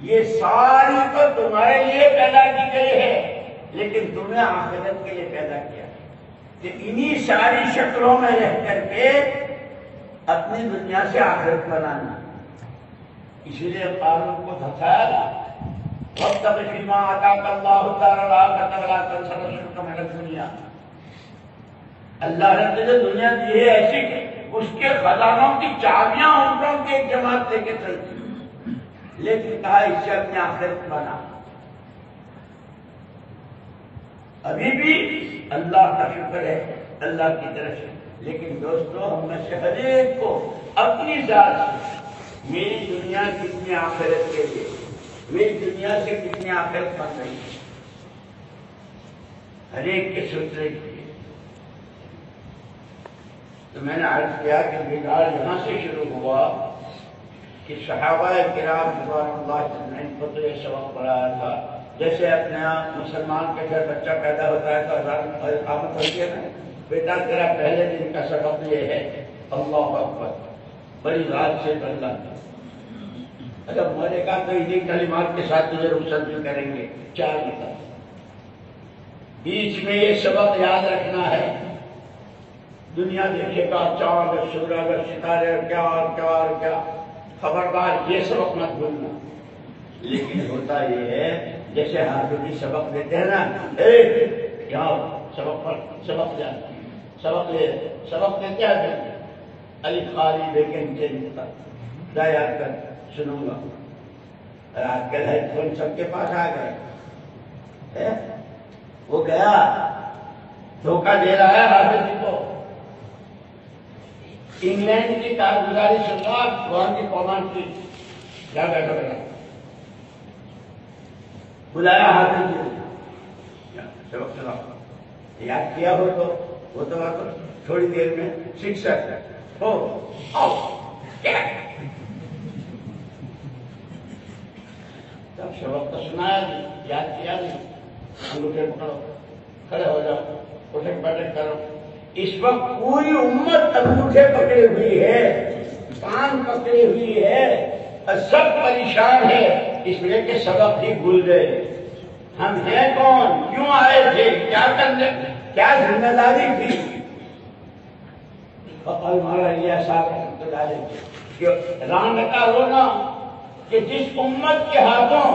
یہ ساری تو تمہارے لیے پیدا کی گئی ہے، لیکن تمہیں آخرت کے لیے پیدا کیا ہے کہ انہی ساری شکلوں میں رہ کر کے اپنی دنیا سے آخرت بنانا. اسی لیے قانون کو دھسایا نا، وابتغ فیما آتاک اللہ الدار الآخرۃ ولا تنس نصیبک من الدنیا. اللہ نے تجھے دنیا دی ہے ایسی کہ اس کے خزانوں کی چابیاں عمروں کی ایک جماعت لے کے چلتی، لیکن کہا اس سے اپنی آخرت بنا. ابھی بھی اللہ کا شکر ہے اللہ کی طرف سے، لیکن دوستو ہم میں سے ہر ایک کو اپنی ذات سے میری دنیا کتنی آخرت کے لیے، میری دنیا سے کتنی آخرت بن رہی ہے، ہر ایک کے سوچنے کے لیے. تو میں نے عرض کیا کہ بگاڑ یہاں سے شروع ہوا کہ صحابہ کرام رضوان اللہ اجمعین کو تو یہ سبق پڑھایا تھا. جیسے اپنے مسلمان کے گھر بچہ پیدا ہوتا ہے تو آمد ہوتی ہے نا، بیٹا تیرا پہلے دن کا سبق یہ ہے اللہ اکبر، بڑی رات سے اللہ. اگر مرے گا تو انہیں کلمات کے ساتھ تجھے رخصت بھی کریں گے 4 بتا. بیچ میں یہ سبق یاد رکھنا ہے. دنیا دیکھے گا چاند اور سورج اور ستارے اور کیا اور کیا اور کیا، خبردار یہ سبق مت بھولنا. لیکن ہوتا یہ ہے جیسے حافظی سبق دیتے ہیں نا، یہاں سبق دے، سبق دیتے ہیں علی خالی لیکن یاد کر سنوں گا. آج کل ہے فون سب کے پاس آ گئے، وہ گیا دھوکہ دے رہا ہے حافظ جی کو. انگلینڈ کی کارگزاری سننا، وہاں کی قومان کی کیا بیٹھا بلایا حافظ جی سبق سناؤ، یاد کیا ہو تو وہ تو آپ تھوڑی دیر میں سیکھ سکتے ہو. جب سبق تو سنایا نہیں، یاد کیا نہیں، انگوٹھے پکڑو، کھڑے ہو جاؤ، اٹھک بیٹھک کرو. اس وقت پوری امت انگوٹھے پکڑی ہوئی ہے، کان پکڑی ہوئی ہے اور سب پریشان ہے، اس لیے کہ سبق ہی بھول گئے. ہم ہیں کون، کیوں آئے تھے، کیا کرنے، کیا ذمہ داری تھی. اور ہمارا یہ صاحب رام کا رونا کہ جس امت کے ہاتھوں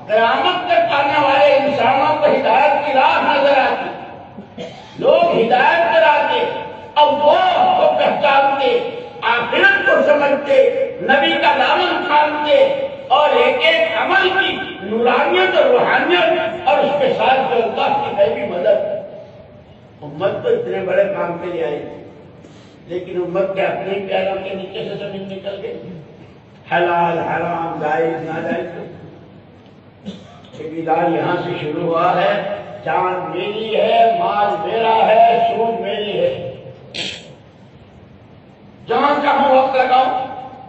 قیامت تک آنے والے انسانوں کو ہدایت کی راہ نظر آتی، لوگ ہدایت پر آتے، اللہ کو پہچانتے، آخرت کو سمجھتے، نبی کا دامن تھامتے اور ایک ایک عمل کی نورانیت اور روحانیت اور اس کے ساتھ جو اللہ کی غیبی مدد. امت تو اتنے بڑے کام کے لیے آئی، لیکن امت کے اپنے پیروں کے نیچے سے زمین نکل گئی. حلال حرام جائز ناجائز ٹھیکیدار یہاں سے شروع ہوا ہے. جان میری ہے، مال میرا ہے، سود میری ہے. جہاں چاہوں وقت لگاؤں،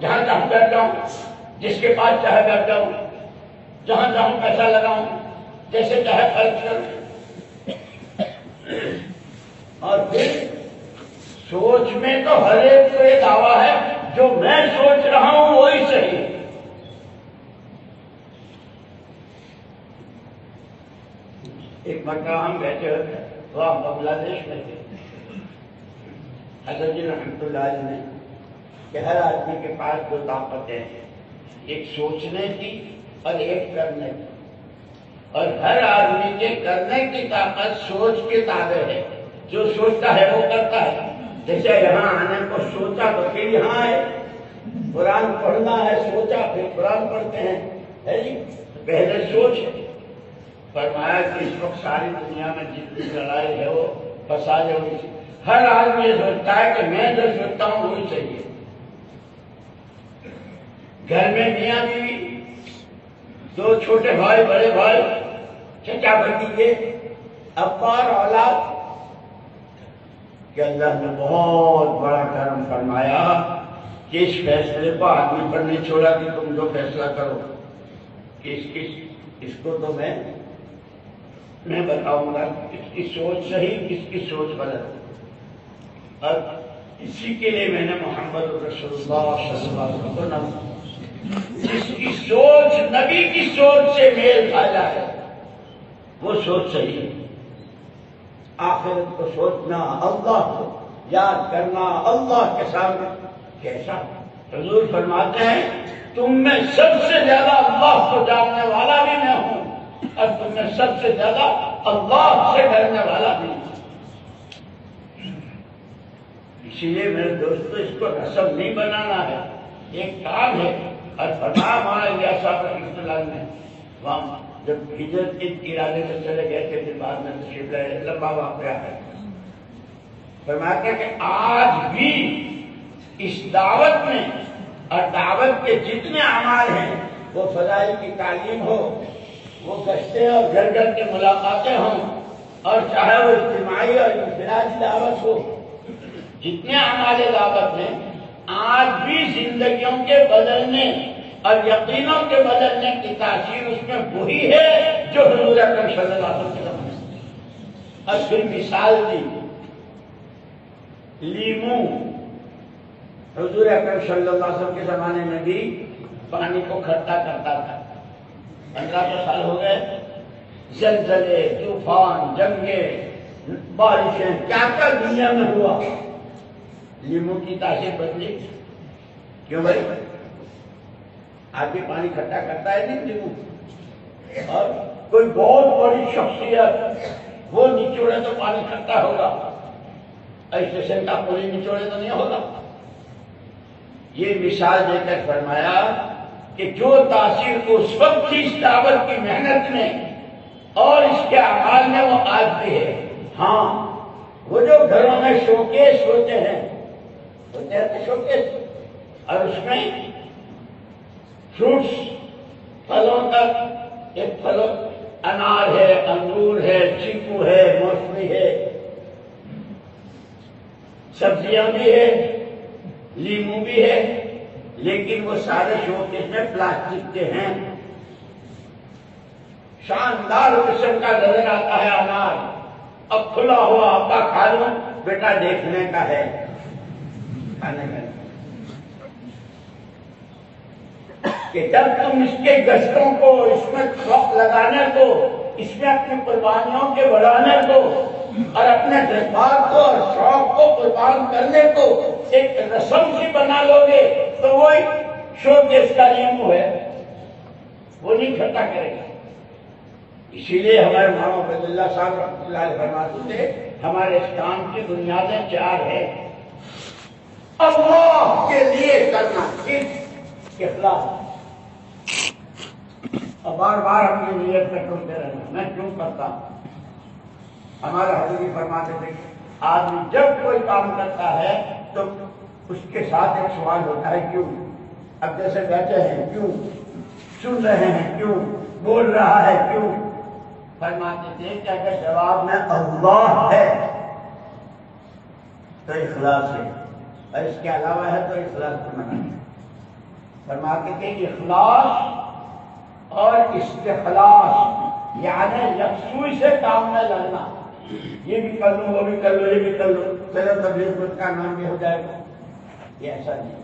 جہاں چاہوں بیٹھ جاؤں، جس کے پاس چاہے بیٹھ جاؤں، جہاں چاہوں پیسہ لگاؤں، جیسے چاہے خرچ کروں. اور پھر سوچ میں تو ہر ایک کو یہ دعویٰ ہے جو میں سوچ رہا ہوں وہی صحیح. ایک مرتبہ ہم بیٹھے ہوتے وہ ہم بنگلہ دیش میں تھے. حضرت جی رحمۃ اللہ علیہ نے کہ ہر آدمی کے پاس دو طاقتیں ہیں، ایک سوچنے کی اور ایک کرنے کی. اور ہر آدمی کے کرنے کی طاقت سوچ کے تابع ہے. جو سوچتا ہے وہ کرتا ہے. جیسے یہاں آنے کو سوچا تو پھر یہاں آئے، قرآن پڑھنا ہے سوچا پھر قرآن پڑھتے ہیں، ہے جی. پہلے سوچ. فرمایا کہ اس وقت ساری دنیا میں جتنی لڑائی ہے وہ فساد ہوئی. ہر آدمی یہ سوچتا ہے کہ میں جو سوچتا ہوں وہی صحیح ہے. گھر میں میاں بیوی، دو چھوٹے بھائی، بڑے بھائی، چچا بھتیجے، ابا اور اولاد، کہ اللہ نے بہت بڑا کرم فرمایا کہ اس فیصلے کو آدمی پر نہیں چھوڑا کہ تم جو فیصلہ کرو کہ اس کو تو میں بتاؤں گا کس کی سوچ صحیح کس کی سوچ غلط. اور اسی کے لیے میں نے محمد رسول اللہ صلی اللہ علیہ وسلم کو نام، جس کی سوچ نبی کی سوچ سے میل کھایا ہے وہ سوچ صحیح ہے. آخرت کو سوچنا، اللہ کو یاد کرنا، اللہ کے سامنے کیسا. حضور فرماتے ہیں تم میں سب سے زیادہ اللہ کو جاننے والا بھی میں ہوں اور تم میں سب سے زیادہ اللہ سے ڈرنے والا بھی ہوں. اسی لیے میرے دوستو اس کو رسم نہیں بنانا ہے، ایک کام ہے. اور فرمایا ہمارا لیا صاحب رحمۃ اللہ نے وہاں جب ہجرت کے ارادے سے چلے گئے تھے پھر بعد میں تشریف لائے، لمبا واقعہ ہے. فرمایا کہ آج بھی اس دعوت میں اور دعوت کے جتنے اعمال ہیں وہ فضائل کی تعلیم ہو، وہ گشتیں اور گھر گھر کے ملاقاتیں ہوں، اور چاہے وہ اجتماعی اور انفرادی دعوت ہو، جتنے اعمال دعوت ہیں آج بھی زندگیوں کے بدلنے اور یقینوں کے بدلنے کی تاثیر اس میں وہی ہے جو حضور اکرم صلی اللہ علیہ وسلم نے. اور پھر مثال دی لیمو. حضور اکرم صلی اللہ علیہ وسلم کے زمانے میں بھی پانی کو کھٹا کرتا تھا. 1500 سال ہو گئے، زلزلے، طوفان، جنگیں، بارشیں، کیا کیا دنیا میں ہوا. لیمو کی تاثیر بدلی. کیوں بھائی؟ آج بھی پانی کھٹا کرتا ہے نہیں لیمو. اور کوئی بہت بڑی شخصیت وہ نچوڑے تو پانی کھٹا ہوگا، ایسے سنتا پوری نچوڑے تو نہیں ہوگا. یہ مثال دے کر فرمایا کہ جو تاثیر اس وقت تھی اس دعوت کی محنت میں اور اس کے اعمال میں وہ آج بھی ہے. ہاں وہ جو گھروں میں شوکیس ہوتے ہیں شوکیس، اور اس میں فروٹس، پھلوں تک، ایک پھلوں انار ہے، انگور ہے، چیکو ہے، سبزیاں بھی ہے، لیمو بھی ہے، لیکن وہ سارے شوکیس میں پلاسٹک کے ہیں۔ شاندار قسم کا نظر آتا ہے انار، اب کھلا ہوا ابا کھا لوں، بیٹا دیکھنے کا ہے، کھانے کا کہ جب تم اس کے گشتوں کو، اس میں شوق لگانے کو، اس میں اپنی قربانیوں کے بڑھانے کو اور اپنے جذبات کو اور شوق کو قربان کرنے کو ایک رسم سی بنا لو گے تو وہی شوکیس کا لیمو ہے، وہ نہیں کھٹا کرے گا۔ اسی لیے ہمارے مولانا عبید اللہ صاحب رحمۃ اللہ علیہ فرماتے تھے ہمارے اسلام کی بنیادیں 4 ہیں۔ اللہ کے لیے کرنا، صرف اخلاص، اور بار بار اپنی نیت میں ٹوٹتے رہنا، میں کیوں کرتا ہوں۔ ہمارے حضرت فرماتے تھے آدمی جب کوئی کام کرتا ہے تو اس کے ساتھ ایک سوال ہوتا ہے کیوں۔ اب جیسے بیٹھے ہیں کیوں، سن رہے ہیں کیوں، بول رہا ہے کیوں۔ فرماتے تھے کہ اگر جواب میں اللہ ہے تو اخلاص ہے، اور اس کے علاوہ ہے تو اخلاص کو منع ہے۔ فرماتے تھے اخلاص اور استخلاص یعنی یکسوئی سے کام میں لگنا، یہ بھی کر لوں وہ بھی کر لو یہ بھی کر لو، چلو تبلیغ کا نام بھی ہو جائے گا، یہ ایسا نہیں۔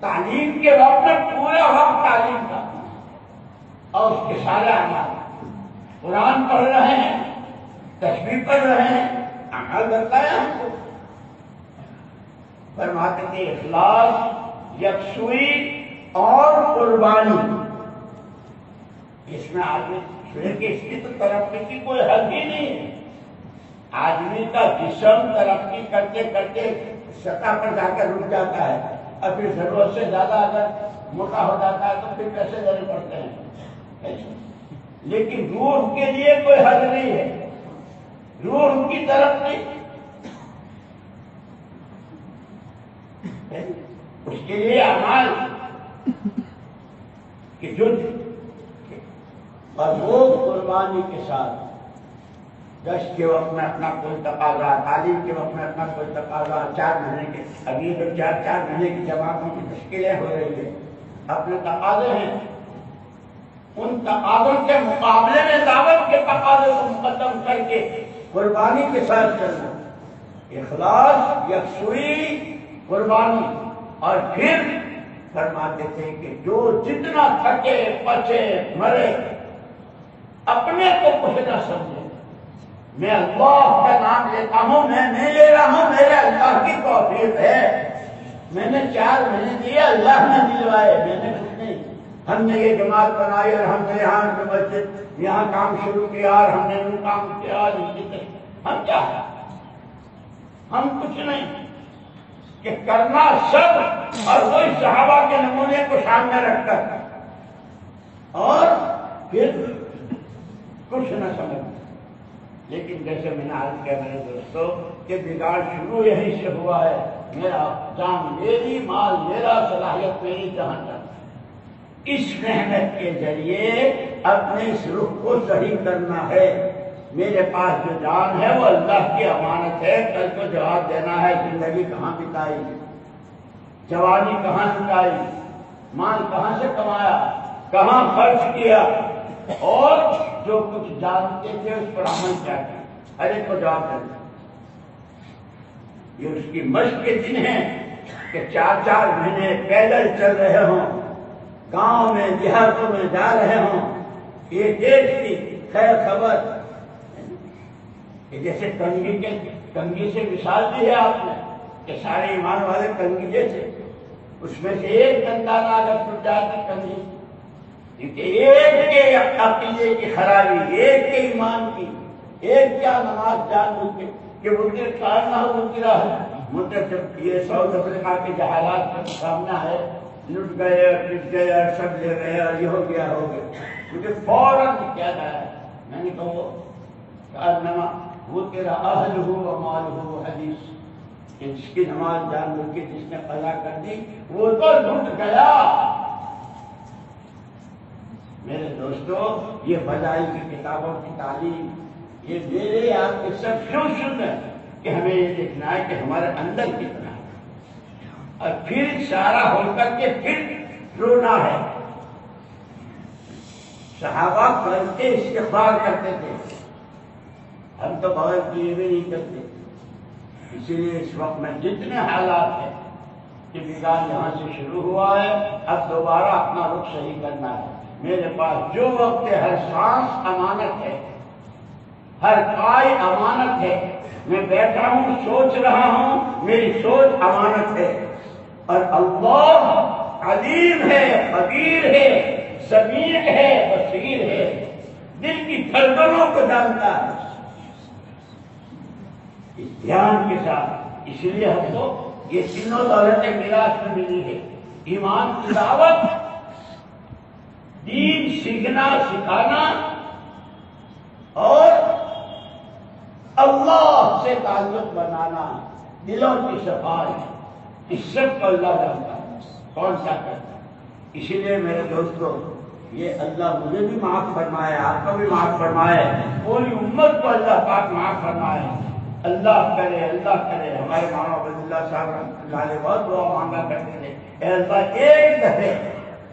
تعلیم کے وقت میں پورا وقت تعلیم کا اور اس کے سارے اعمال، قرآن پڑھ رہے ہیں، تسبیح پڑھ رہے ہیں، عمل کرتا ہے ہم کو۔ فرماتے تھے اخلاص، یکسوئی اور قربانی، اس میں آدمی کہ اس کی تو ترقی کی کوئی حد ہی نہیں ہے۔ آدمی کا جسم ترقی کرتے کرتے سطح پر جا کر رک جاتا ہے، اور پھر ضرورت سے زیادہ اگر موٹا ہو جاتا ہے تو پھر پیسے دینے پڑتے ہیں، لیکن روح کے لیے کوئی حد نہیں ہے، روح کی ترقی اس کے لیے اعمال کہ جو اور وہ قربانی کے ساتھ گشت کے وقت میں اپنا کوئی تقاضا، تعلیم کے وقت میں اپنا کوئی تقاضا، 4 مہینے کے ابھی جو 4 مہینے کی جماعتوں کی مشکلیں ہو رہی ہے، اپنے تقاضے ہیں، ان تقاضوں کے مقابلے میں دعوت کے تقاضے کو مقدم کر کے قربانی کے ساتھ چلنا، اخلاص، یکسوئی، قربانی۔ اور پھر فرماتے تھے کہ جو جتنا تھکے پچے مرے اپنے کو کچھ نہ سمجھے، میں اللہ کا نام لیتا ہوں، میں نہیں لے رہا ہوں، میرے اللہ کی توفیق ہے، میں نے 4 مہینے دیے، اللہ نے دلوائے، میں نے کچھ نہیں۔ ہم نے یہ جماعت بنائی اور ہم نے یہاں کی مسجد یہاں کام شروع کیا اور ہم نے کام کیا، ہم کیا ہے؟ ہم کچھ نہیں، کہ کرنا سب اور وہی صحابہ کے نمونے کو سامنے رکھ کر، اور پھر کچھ نہ سمجھ۔ لیکن جیسے میں نے عرض کیا میرے دوستوں کہ بگاڑ شروع یہیں سے ہوا ہے، میرا جان میری، مال میرا، صلاحیت میری، جہاں جانا۔ اس محنت کے ذریعے اپنے اس رخ کو صحیح کرنا ہے۔ میرے پاس جو جان ہے وہ اللہ کی امانت ہے، کل کو جواب دینا ہے، زندگی کہاں بتائی، جوانی کہاں بتائی، مال کہاں سے کمایا، کہاں خرچ کیا، اور جو کچھ جانتے تھے اس پر عمل کیا کیا، ہر ایک کو جواب دینا۔ یہ اس کی مشق کے دن ہیں کہ 4 مہینے پیدل چل رہے ہوں، گاؤں میں دیہاتوں میں جا رہے ہوں، یہ دیش کی خیر خبر کہ جیسے کنگھی سے مثال دی ہے آپ نے کہ سارے ایمان والے کنگھی جیسے، اس میں سے ایک دندانہ اگر ٹوٹ جائے تو کنگھی، کیونکہ ایک کے عقیدے کی خرابی، ایک کے ایمان کی، ایک کیا نماز جان بوجھ کے کہ مدر کار نہ ہو مدرا ہے، مدر جب یہ ساؤتھ افریقہ کے جہالات کا سامنا ہے، لٹ گئے اور پٹ گئے اور سب لے گئے اور یہ ہو گیا مجھے فوراً کیا ہے، میں نے کہا وہ تیرا اہل ہو و مال ہو حدیث، کہ جس کی نماز جان بوجھ کے جس نے قضا کر دی وہ تو لٹ گیا۔ میرے دوستو یہ فضائل کی کتابوں کی تعلیم یہ میرے آپ کے سب کیوں سن رہے ہیں؟ کہ ہمیں یہ دیکھنا ہے کہ ہمارے اندر کتنا ہے، اور پھر اشارہ ہو کر کے پھر رونا ہے۔ صحابہ کرتے استغفار کرتے تھے، ہم تو بغیر کیے بھی نہیں کرتے۔ اسی لیے اس وقت میں جتنے حالات ہیں کہ بگاڑ یہاں سے شروع ہوا ہے، اب دوبارہ اپنا رخ صحیح کرنا ہے۔ میرے پاس جو وقت ہے، ہر سانس امانت ہے، ہر کائی امانت ہے۔ میں بیٹھا ہوں، سوچ رہا ہوں، میری سوچ امانت ہے، اور اللہ علیم ہے، خبیر ہے، سمیع ہے، بصیر ہے، دل کی دھڑکنوں کو جانتا ہے۔ اس دھیان کے ساتھ اس لیے ہم کو یہ تینوں دولتیں میراث میں ملی ہے: ایمان کی دعوت، دین سیکھنا سکھانا، اور اللہ سے تعلق بنانا، دلوں کی صفائی۔ اس سب کو اللہ جانتا ہے کون سا کرتا ہے۔ اسی لیے میرے دوستو، یہ اللہ مجھے بھی معاف فرمائے، آپ کو بھی معاف فرمائے، پوری امت کو اللہ پاک معاف فرمائے۔ اللہ کرے ہمارے مولانا عبد اللہ صاحب رحمۃ اللہ علیہ بہت دعا مانگا کرتے تھے، اے اللہ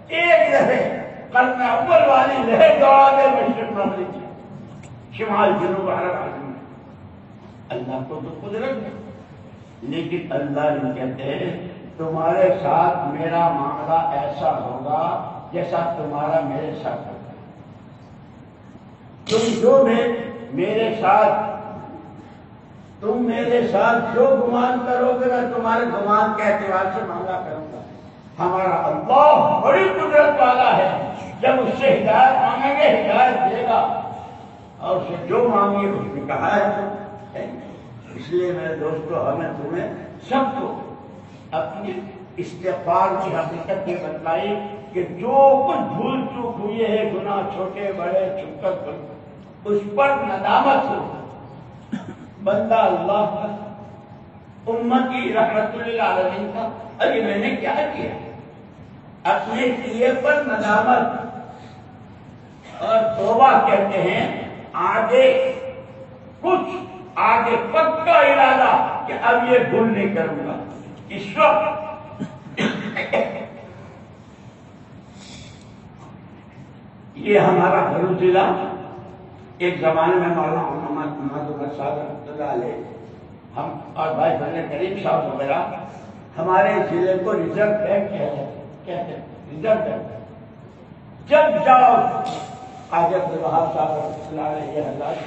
ایک دفعہ قرن اول والی لہر دوڑا دے مشرق مغرب شمال جنوب عرب عظیم۔ اللہ کو تو قدرت ہے، لیکن اللہ یہ کہتے ہیں تمہارے ساتھ میرا معاملہ ایسا ہوگا جیسا تمہارا میرے ساتھ ہوگا۔ تم میرے ساتھ جو گمان کرو گے میں تمہارے گمان کے اعتبار سے معاملہ کروں گا۔ ہمارا اللہ بڑی قدرت والا ہے، جب اس سے ہدایت مانگیں گے ہدایت دے گا، اور اسے جو مانگے اس نے کہا ہے تو۔ اس لیے میرے دوستو، ہمیں تمہیں سب کو اپنی استغفار کی حقیقت یہ بتلائی کہ جو کچھ بھول چوک ہوئی ہے، گناہ چھوٹے بڑے چھپ کر اس پر ندامت ہو۔ بندہ اللہ کا، امتی رحمت للعالمین کا، ارے میں نے کیا کیا؟ اپنے کیے پر ندامت اور توبہ کہتے ہیں آگے پکا ارادہ کہ اب یہ بھول نہیں کروں گا۔ اس وقت یہ ہمارا بھرو ضلع ایک زمانے میں مولانا محمد عمر صاحب رحمۃ اللہ علیہ، ہم اور بھائی بھائی کریم صاحب وغیرہ ہمارے ضلع کو ریزرو بینک کہتے ہیں، ریزرو بینک۔ جب جاؤ حاجی عبدالوہاب صاحب رحمۃ اللہ علیہ یہ حضرات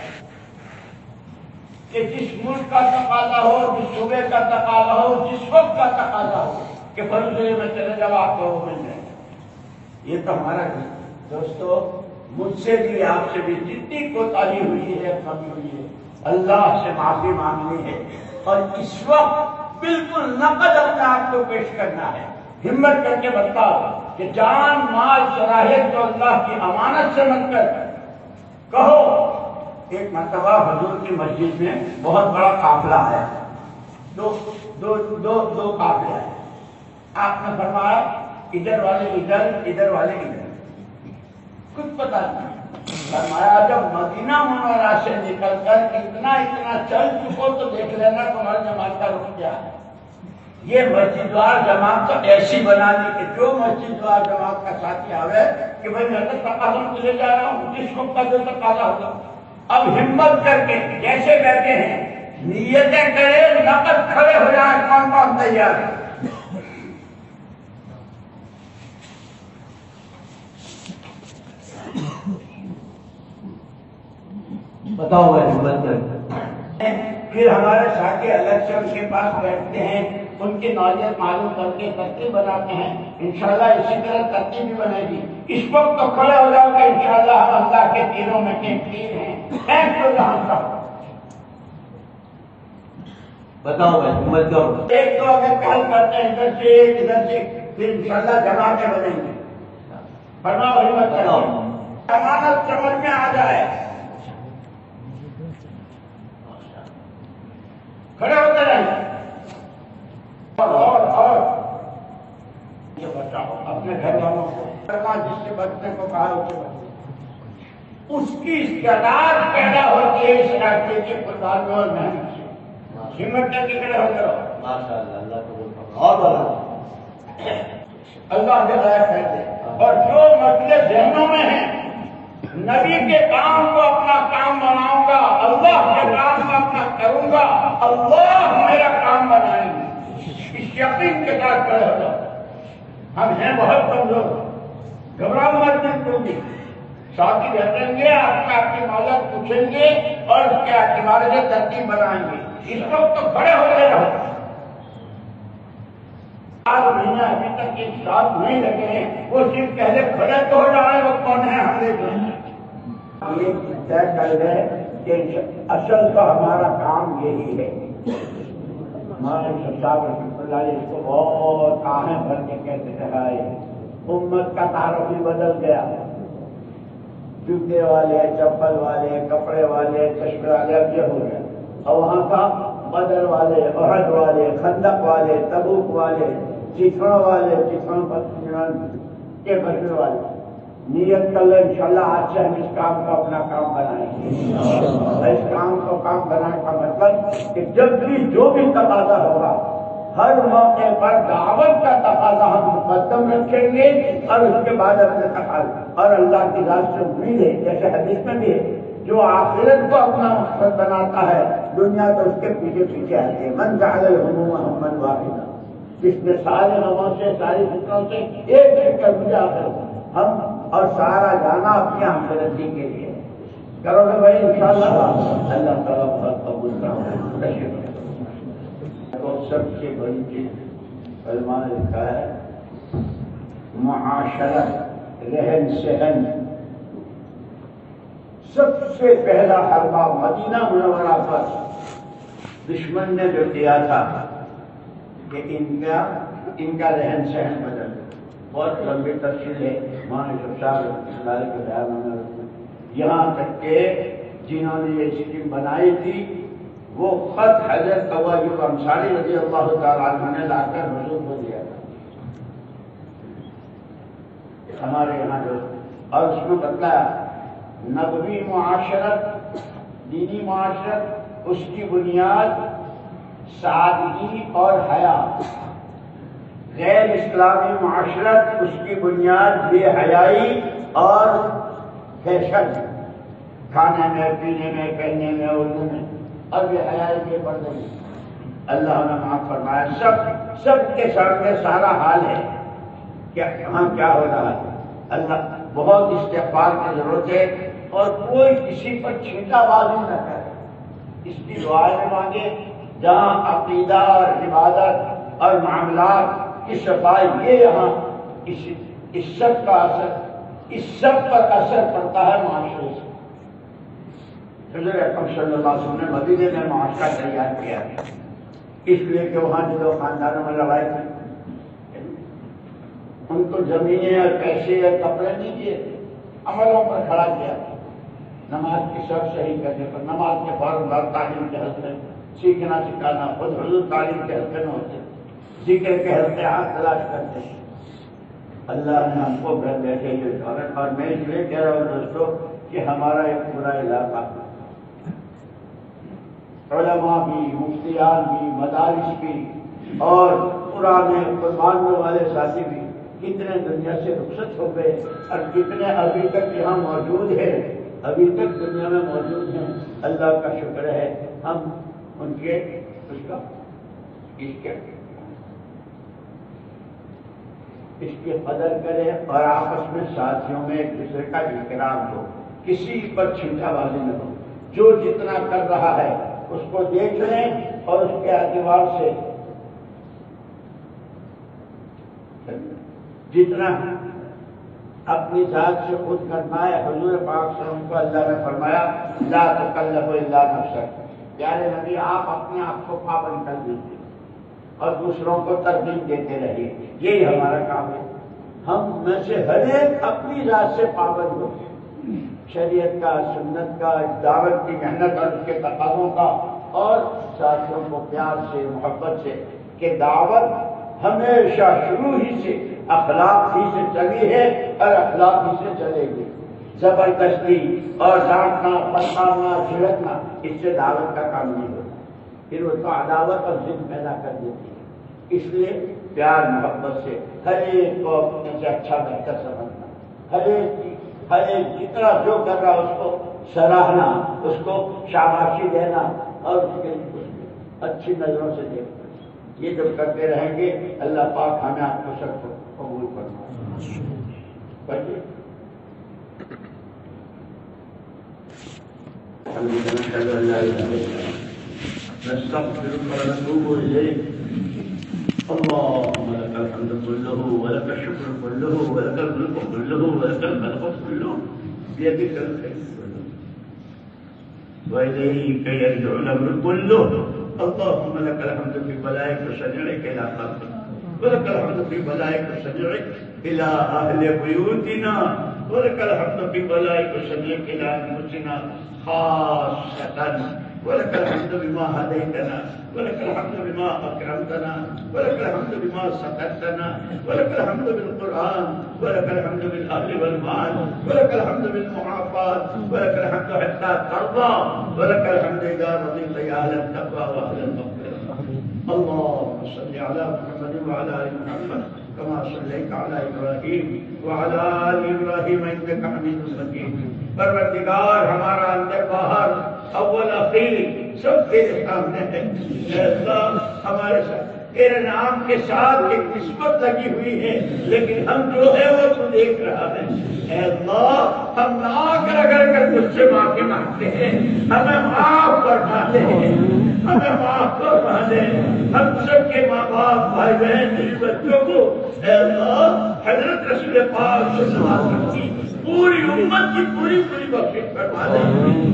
کہ جس ملک کا تقاضا ہو، جس صوبے کا تقاضا ہو، جس وقت کا تقاضا ہو کہ بھروسے میں چلے جاؤ آپ کو وہ مل جائے۔ یہ تو ہمارا دوستو، مجھ سے بھی آپ سے بھی جتنی کوتاہی ہوئی ہے، کمی ہوئی ہے، اللہ سے معافی مانگنی ہے، اور اس وقت بالکل نقد اپنے آپ کو پیش کرنا ہے۔ ہمت کر کے بتاؤ کہ جان مال صلاحیت تو اللہ کی امانت سے مت کر کہو۔ ایک مرتبہ حضور کی مسجد میں بہت بڑا قافلہ ہے، دو قافلے ہیں۔ آپ نے فرمایا ادھر والے ادھر، ادھر والے ادھر، کچھ پتا نہیں۔ فرمایا جب مدینہ منورہ سے نکل کر اتنا چل چکو تو دیکھ لینا تمہاری جماعت کا رخ کیا ہے۔ یہ مسجد وار جماعت تو ایسی بنا دی کہ جو مسجد وار جماعت کا ساتھی آوے کہ بھائی میں تو تقاضا تلے جا رہا ہوں، جس کو کا جو تقاضا ہوگا۔ اب ہمت کر کے جیسے بیٹھے ہیں نیتیں کرے، نقد کھڑے ہو جائیں، کون تیار ہے؟ بتاؤ بھائی ہمت کر۔ پھر ہمارے ساتھی الگ سے ان کے پاس بیٹھتے ہیں، ان کی نوعیت معلوم کر کے ترتیب بناتے ہیں۔ انشاءاللہ اسی طرح ترتیب بھی بنے گی۔ اس وقت تو کھڑے ہو جاؤ کہ انشاءاللہ ہم اللہ کے تیروں میں کے تیر ہیں، تو جہاں کا بتاؤ بھائی ہمت کرو۔ ایک تو اگر کال کرتے ہیں ادھر سے ایک ادھر سے، پھر انشاءاللہ جماعتیں بنیں گی۔ فرماؤ ہمت کرو، امانت سمجھ میں آ جائے، کھڑے ہوتے رہیں اور یہ بچاؤ اپنے گھر والوں کو، جس سے بچنے کو کہا اسے بچے۔ اس کی استعداد پیدا ہوتی ہے اس راستے کے قربانیوں اور محنت سے۔ ہمت کر کے کھڑے ہو کرو. ماشاءاللہ اللہ قبول فرمائے. اور بولا اللہ کے لائق ہے. اور جو مسئلے ذہنوں میں ہیں نبی کے کام کو اپنا کام بناؤں گا, اللہ کے کام کو اپنا کروں گا, اللہ میرا کام بنائیں گے, اس یقین کے ساتھ کھڑے ہو جاؤ. ہم ہیں بہت کمزور, گھبراؤ مت بالکل بھی. ساتھی بیٹھیں گے, آپ کی مدد پوچھیں گے اور اس کے اعتبار سے ترتیب بنائیں گے. اس وقت تو کھڑے ہوتے رہو. 7 مہینے ابھی تک ایک ساتھ نہیں لگے ہیں, وہ صرف پہلے کھڑے تو ہو جائے. وہ کون ہے ہم دیکھ رہے ہیں. یہ طے کر گئے کہ اصل تو ہمارا کام یہی ہے. ہمارے صاحب رحمۃ اللہ علیہ اس کو بہت آہیں بھر کے کہتے رہے, امت کا تعارف ہی بدل گیا. جوتے والے, چپل والے, کپڑے والے, چشمے والے اب یہ ہو گیا. اور وہاں کا بدر والے, احد والے, خندق والے, تبوک والے, چیخڑوں والے, چیخڑوں کے بچنے والے. نیت کر لیں انشاءاللہ آج سے ہم اس کام کو اپنا کام بنائیں گے. اس کام کو کام بنانے کا مطلب کہ جب بھی جو بھی تقاضا ہوگا ہر موقع پر دعوت کا تقاضا ہم مقدم رکھیں گے اور اس کے بعد اپنے تقاضا. اور اللہ کی ذات سے امید ہے, جیسے حدیث میں بھی ہے, جو آخرت کو اپنا مقصد بناتا ہے دنیا تو اس کے پیچھے پیچھے آتی ہے. من جعل الہموم ہما واحدا, جس نے سارے غموں سے, ساری فکروں سے ایک فکر مجھے آخرت, ہم اور سارا جانا اپنی آخرتی کے لیے کرو گے بھائی انشاءاللہ. اللہ تعالیٰ بہت قبول کرے. تو سب سے بڑی چیز علماء نے لکھا ہے معاشرت, رہن سہن. سب سے پہلا حربہ مدینہ منورہ پر دشمن نے جو کیا تھا کہ ان کا رہن سہن بدل. بہت لمبی تفصیل ہے, مانو صاحب کے بیان میں. یہاں تک کہ جنہوں نے یہ اسکیم بنائی تھی وہ خط حضرت ابو ایوب انصاری رضی اللہ تعالیٰ عنہ نے لا کر حضور کو دیا تھا ہمارے یہاں جو. اور اس میں بتلایا نبوی معاشرت, دینی معاشرت, اس کی بنیاد سادگی اور حیا. غیر اسلامی معاشرت, اس کی بنیاد بے حیائی اور فیشن, کھانے میں, پینے میں, پہننے میں, اردو میں, اور بے حیائی کے پردے میں. اللہ نے معاف فرمایا. سب کے سامنے سارا حال ہے کہ ہاں کیا ہو رہا ہے. اللہ بہت استغفار کی ضرورت ہے, اور کوئی کسی پر چھینٹا بازی نہ کرے. اس کی دعائیں میں مانگے جہاں عقیدہ اور عبادت اور معاملات کی صفائی, یہ یہاں اس سب کا اثر, اس سب پر اثر پڑتا ہے معاشرے سے. حضور اکرم صلی اللہ علیہ وسلم نے مدینے میں معاشرہ تیار کیا ہے, اس لیے کہ وہاں جو خاندانوں میں لڑائی تھی, ان کو زمینیں اور پیسے اور کپڑے نہیں دیے, عملوں پر کھڑا کیا. نماز کی سب صحیح کرنے پر, نماز کے فوراً بعد تعلیم کے حلقے سیکھنا سکھانا, خود حضور تعلیم کے حلقے میں ہوتے, ذکر کے حلقے ہاتھ تلاش کرتے ہیں. اللہ نے ہم کو گھر بیٹھے یہ دولت. اور میں اس لیے کہہ رہا ہوں دوستوں کہ ہمارا ایک پورا علاقہ, علماء بھی, مفتیان بھی, مدارس بھی, اور پرانے قربانوں والے ساتھی بھی کتنے دنیا سے رخصت ہو گئے, اور کتنے ابھی تک یہاں موجود ہیں, ابھی تک دنیا میں موجود ہیں. اللہ کا شکر ہے. ہم ان کے اس کی قدر کریں اور آپس میں ساتھیوں میں ایک دوسرے کا احترام ہو, کسی پر چھینٹا بازی نہ ہو. جو جتنا کر رہا ہے اس کو دیکھ لیں اور اس کے اعتبار سے جتنا اپنی ذات سے خود کرنا ہے. حضور پاک صلی اللہ علیہ وسلم کو اللہ نے فرمایا لا تکلف الا نفسک, پیارے نبی آپ اپنے آپ کو پابند کر دیجیے اور دوسروں کو ترغیب دیتے رہیے. یہی ہمارا کام ہے. ہم میں سے ہر ایک اپنی ذات سے پابند ہو, شریعت کا, سنت کا, دعوت کی محنت اور اس کے تقاضوں کا, اور ساتھیوں کو پیار سے, محبت سے, کہ دعوت ہمیشہ شروع ہی سے اخلاق ہی سے چلی ہے اور اخلاق ہی سے چلے گی. زبردستی اور ڈانٹنا, پھٹکارنا, چھڑکنا, اس سے دعوت کا کام نہیں ہوتا. پھر وہ تو عداوت اور ضد پیدا کر دیتی ہے. اس لیے پیار محبت سے ہر ایک کو اپنے سے اچھا بہتر سمجھنا، ہر ایک جتنا جو کر رہا اس کو سراہنا، اس کو شاباشی دینا اور اس کے اچھی نظروں سے دیکھنا. یہ جب کرتے رہیں گے اللہ پاک ہمیں آپ کو سب کو قبول کرنا. پڑھیے نستغفرك ونتوب إليك. اللهم لك الحمد كله ولك الشكر كله ولك الملك كله ولك الخلق كله بيدك الخير كله وإليك يرجع الأمر كله. اللهم لك الحمد في بلائك وشجعك إلى خلقك، ولك الحمد في بلائك وشجعك إلى أهل بيوتنا، ولك الحمد في بلائك وشجعك إلى أنفسنا خاصة، ولك الحمد بما هديتنا، ولك الحمد بما أكرمتنا، ولك الحمد بما سترتنا، ولك الحمد بالقرآن، ولك الحمد بالأهل والمال، ولك الحمد بالمعافاة، ولك الحمد حتى ترضى، ولك الحمد إذا رضيت يا أهل التقوى وأهل المغفرة. اللهم صل على محمد وعلى آل محمد كما صليت على إبراهيم وعلى آل إبراهيم إنك حميد مجيد. پروردگار ہمارا اندر باہر اول اخیر سب تیرے سامنے ہے. اے اللہ ہمارے ساتھ تیرے نام کے ساتھ ایک نسبت لگی ہوئی ہے، لیکن ہم جو ہے وہ تو دیکھ رہا ہے. اے اللہ ہم ناک رگڑ کر تجھ سے معافی مانگتے ہیں، ہمیں معاف فرما دے، ہمیں معاف فرما دے. ہم سب کے ماں باپ بھائی بہن بچوں کو اے اللہ حضرت رسول پاک صلی اللہ علیہ وسلم کی پوری امت کی پوری بخشش فرما دے.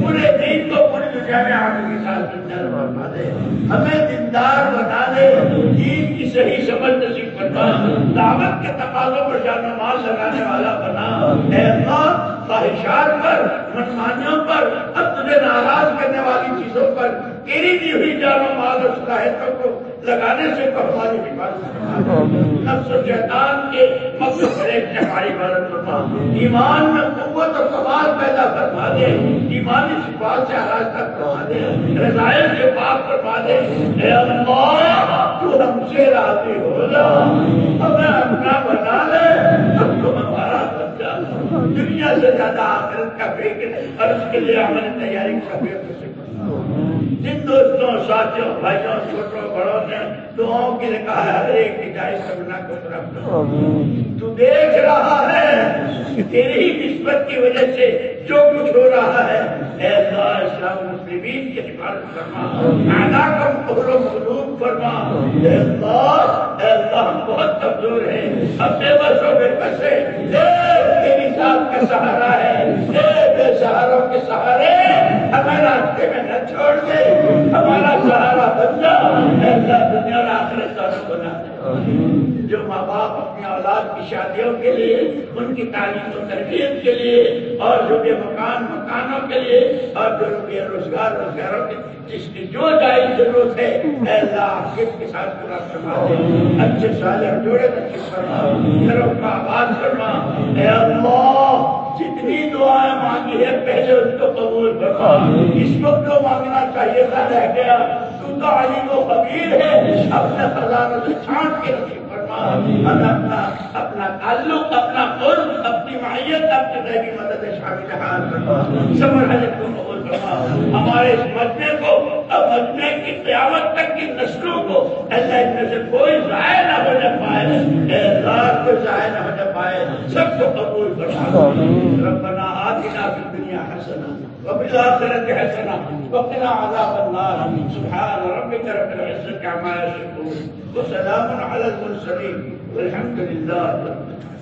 پورے دین کو پوری دنیا میں آپ کے ساتھ زندہ فرما دے. ہمیں دیندار بنا دے، دین کی صحیح سمجھ نصیب فرما. دعوت کے تقاضوں پر جان و مال لگانے والا بنا. اے اللہ خواہشات پر، منمانیوں پر، اب تجھے ناراض کرنے والی چیزوں پر تیری دی ہوئی جان و مال اور صلاحیتوں کو لگانے سے ہماری حفاظت فرما. نفس و شیطان کے مکر فریب سے ہماری حفاظت فرما. ایمان میں قوت اور ثبات پیدا فرما دے، ایمانی صفات سے آراستہ فرما دے، رضائل سے پاک فرما دے. اے اللہ تو ہم سے راضی ہو جا، ہمیں اپنا بنا لے، اب تو ہمارا بن جا. دنیا سے زیادہ آخرت کا فکر اور اس کے لیے ہماری تیاری کا فکر سے جن دوستوں ساتھیوں بھائیوں چھوٹوں بڑوں نے دعاؤں کے لیے کہا ہے ہر ایک کی جائز کرنا کو طرف تو دیکھ رہا ہے کہ تیری ہی نسبت کی وجہ سے جو کچھ ہو رہا ہے. اے اللہ اسلام مسلمین کی حفاظت فرما، اعداء کو مغلوب و مغلوب فرما. اے اللہ ہم بہت کمزور ہیں، ہم بے بس و بے بسے. تیری ذات کا سہارا ہے، بے سہاروں کے سہارے ہمیں راستے میں نہ چھوڑ دے، ہمارا سہارا بن جا. اے اللہ دنیا اور آخرت دونوں بنا دے. جو ماں باپ اپنی اولاد کی شادیوں کے لیے، ان کی تعلیم و تربیت کے لیے، اور جو بے مکانوں کے لیے، اور جو بے روزگاروں کے جس کی جو جائز ضرورت ہے اے اللہ عافیت کے ساتھ پورا فرما دے. اچھے صالح جوڑے نصیب فرما، گھروں کا آباد فرما. اے اللہ جتنی دعائیں مانگی ہے پہلے اس کو قبول فرما. اس وقت جو مانگنا چاہیے تھا رہ گیا. تو علیم و خبیر ہے، اپنے خزانوں سے چھانٹ کے نصیب فرما. ہمیں اپنا تعلق، اپنا قرب، اپنی معیت، اپنی غیبی مدد شامل حال فرما. سمر حضرت کو قبول فرما. ہمارے اس مجمع کو، اب مجمع کی قیامت تک کی نسلوں کو اللہ ان میں سے کوئی ضائع نہ ہونے پائے. اے اللہ کوئی ضائع نہ ہونے پائے. سب کو قبول فرما. ربنا آتنا فی الدنیا حسنہ وفي الآخرة حسنة وقنا عذاب النار. سبحان ربك رب العزة عما يصفون وسلام على المرسلين والحمد لله رب العالمين.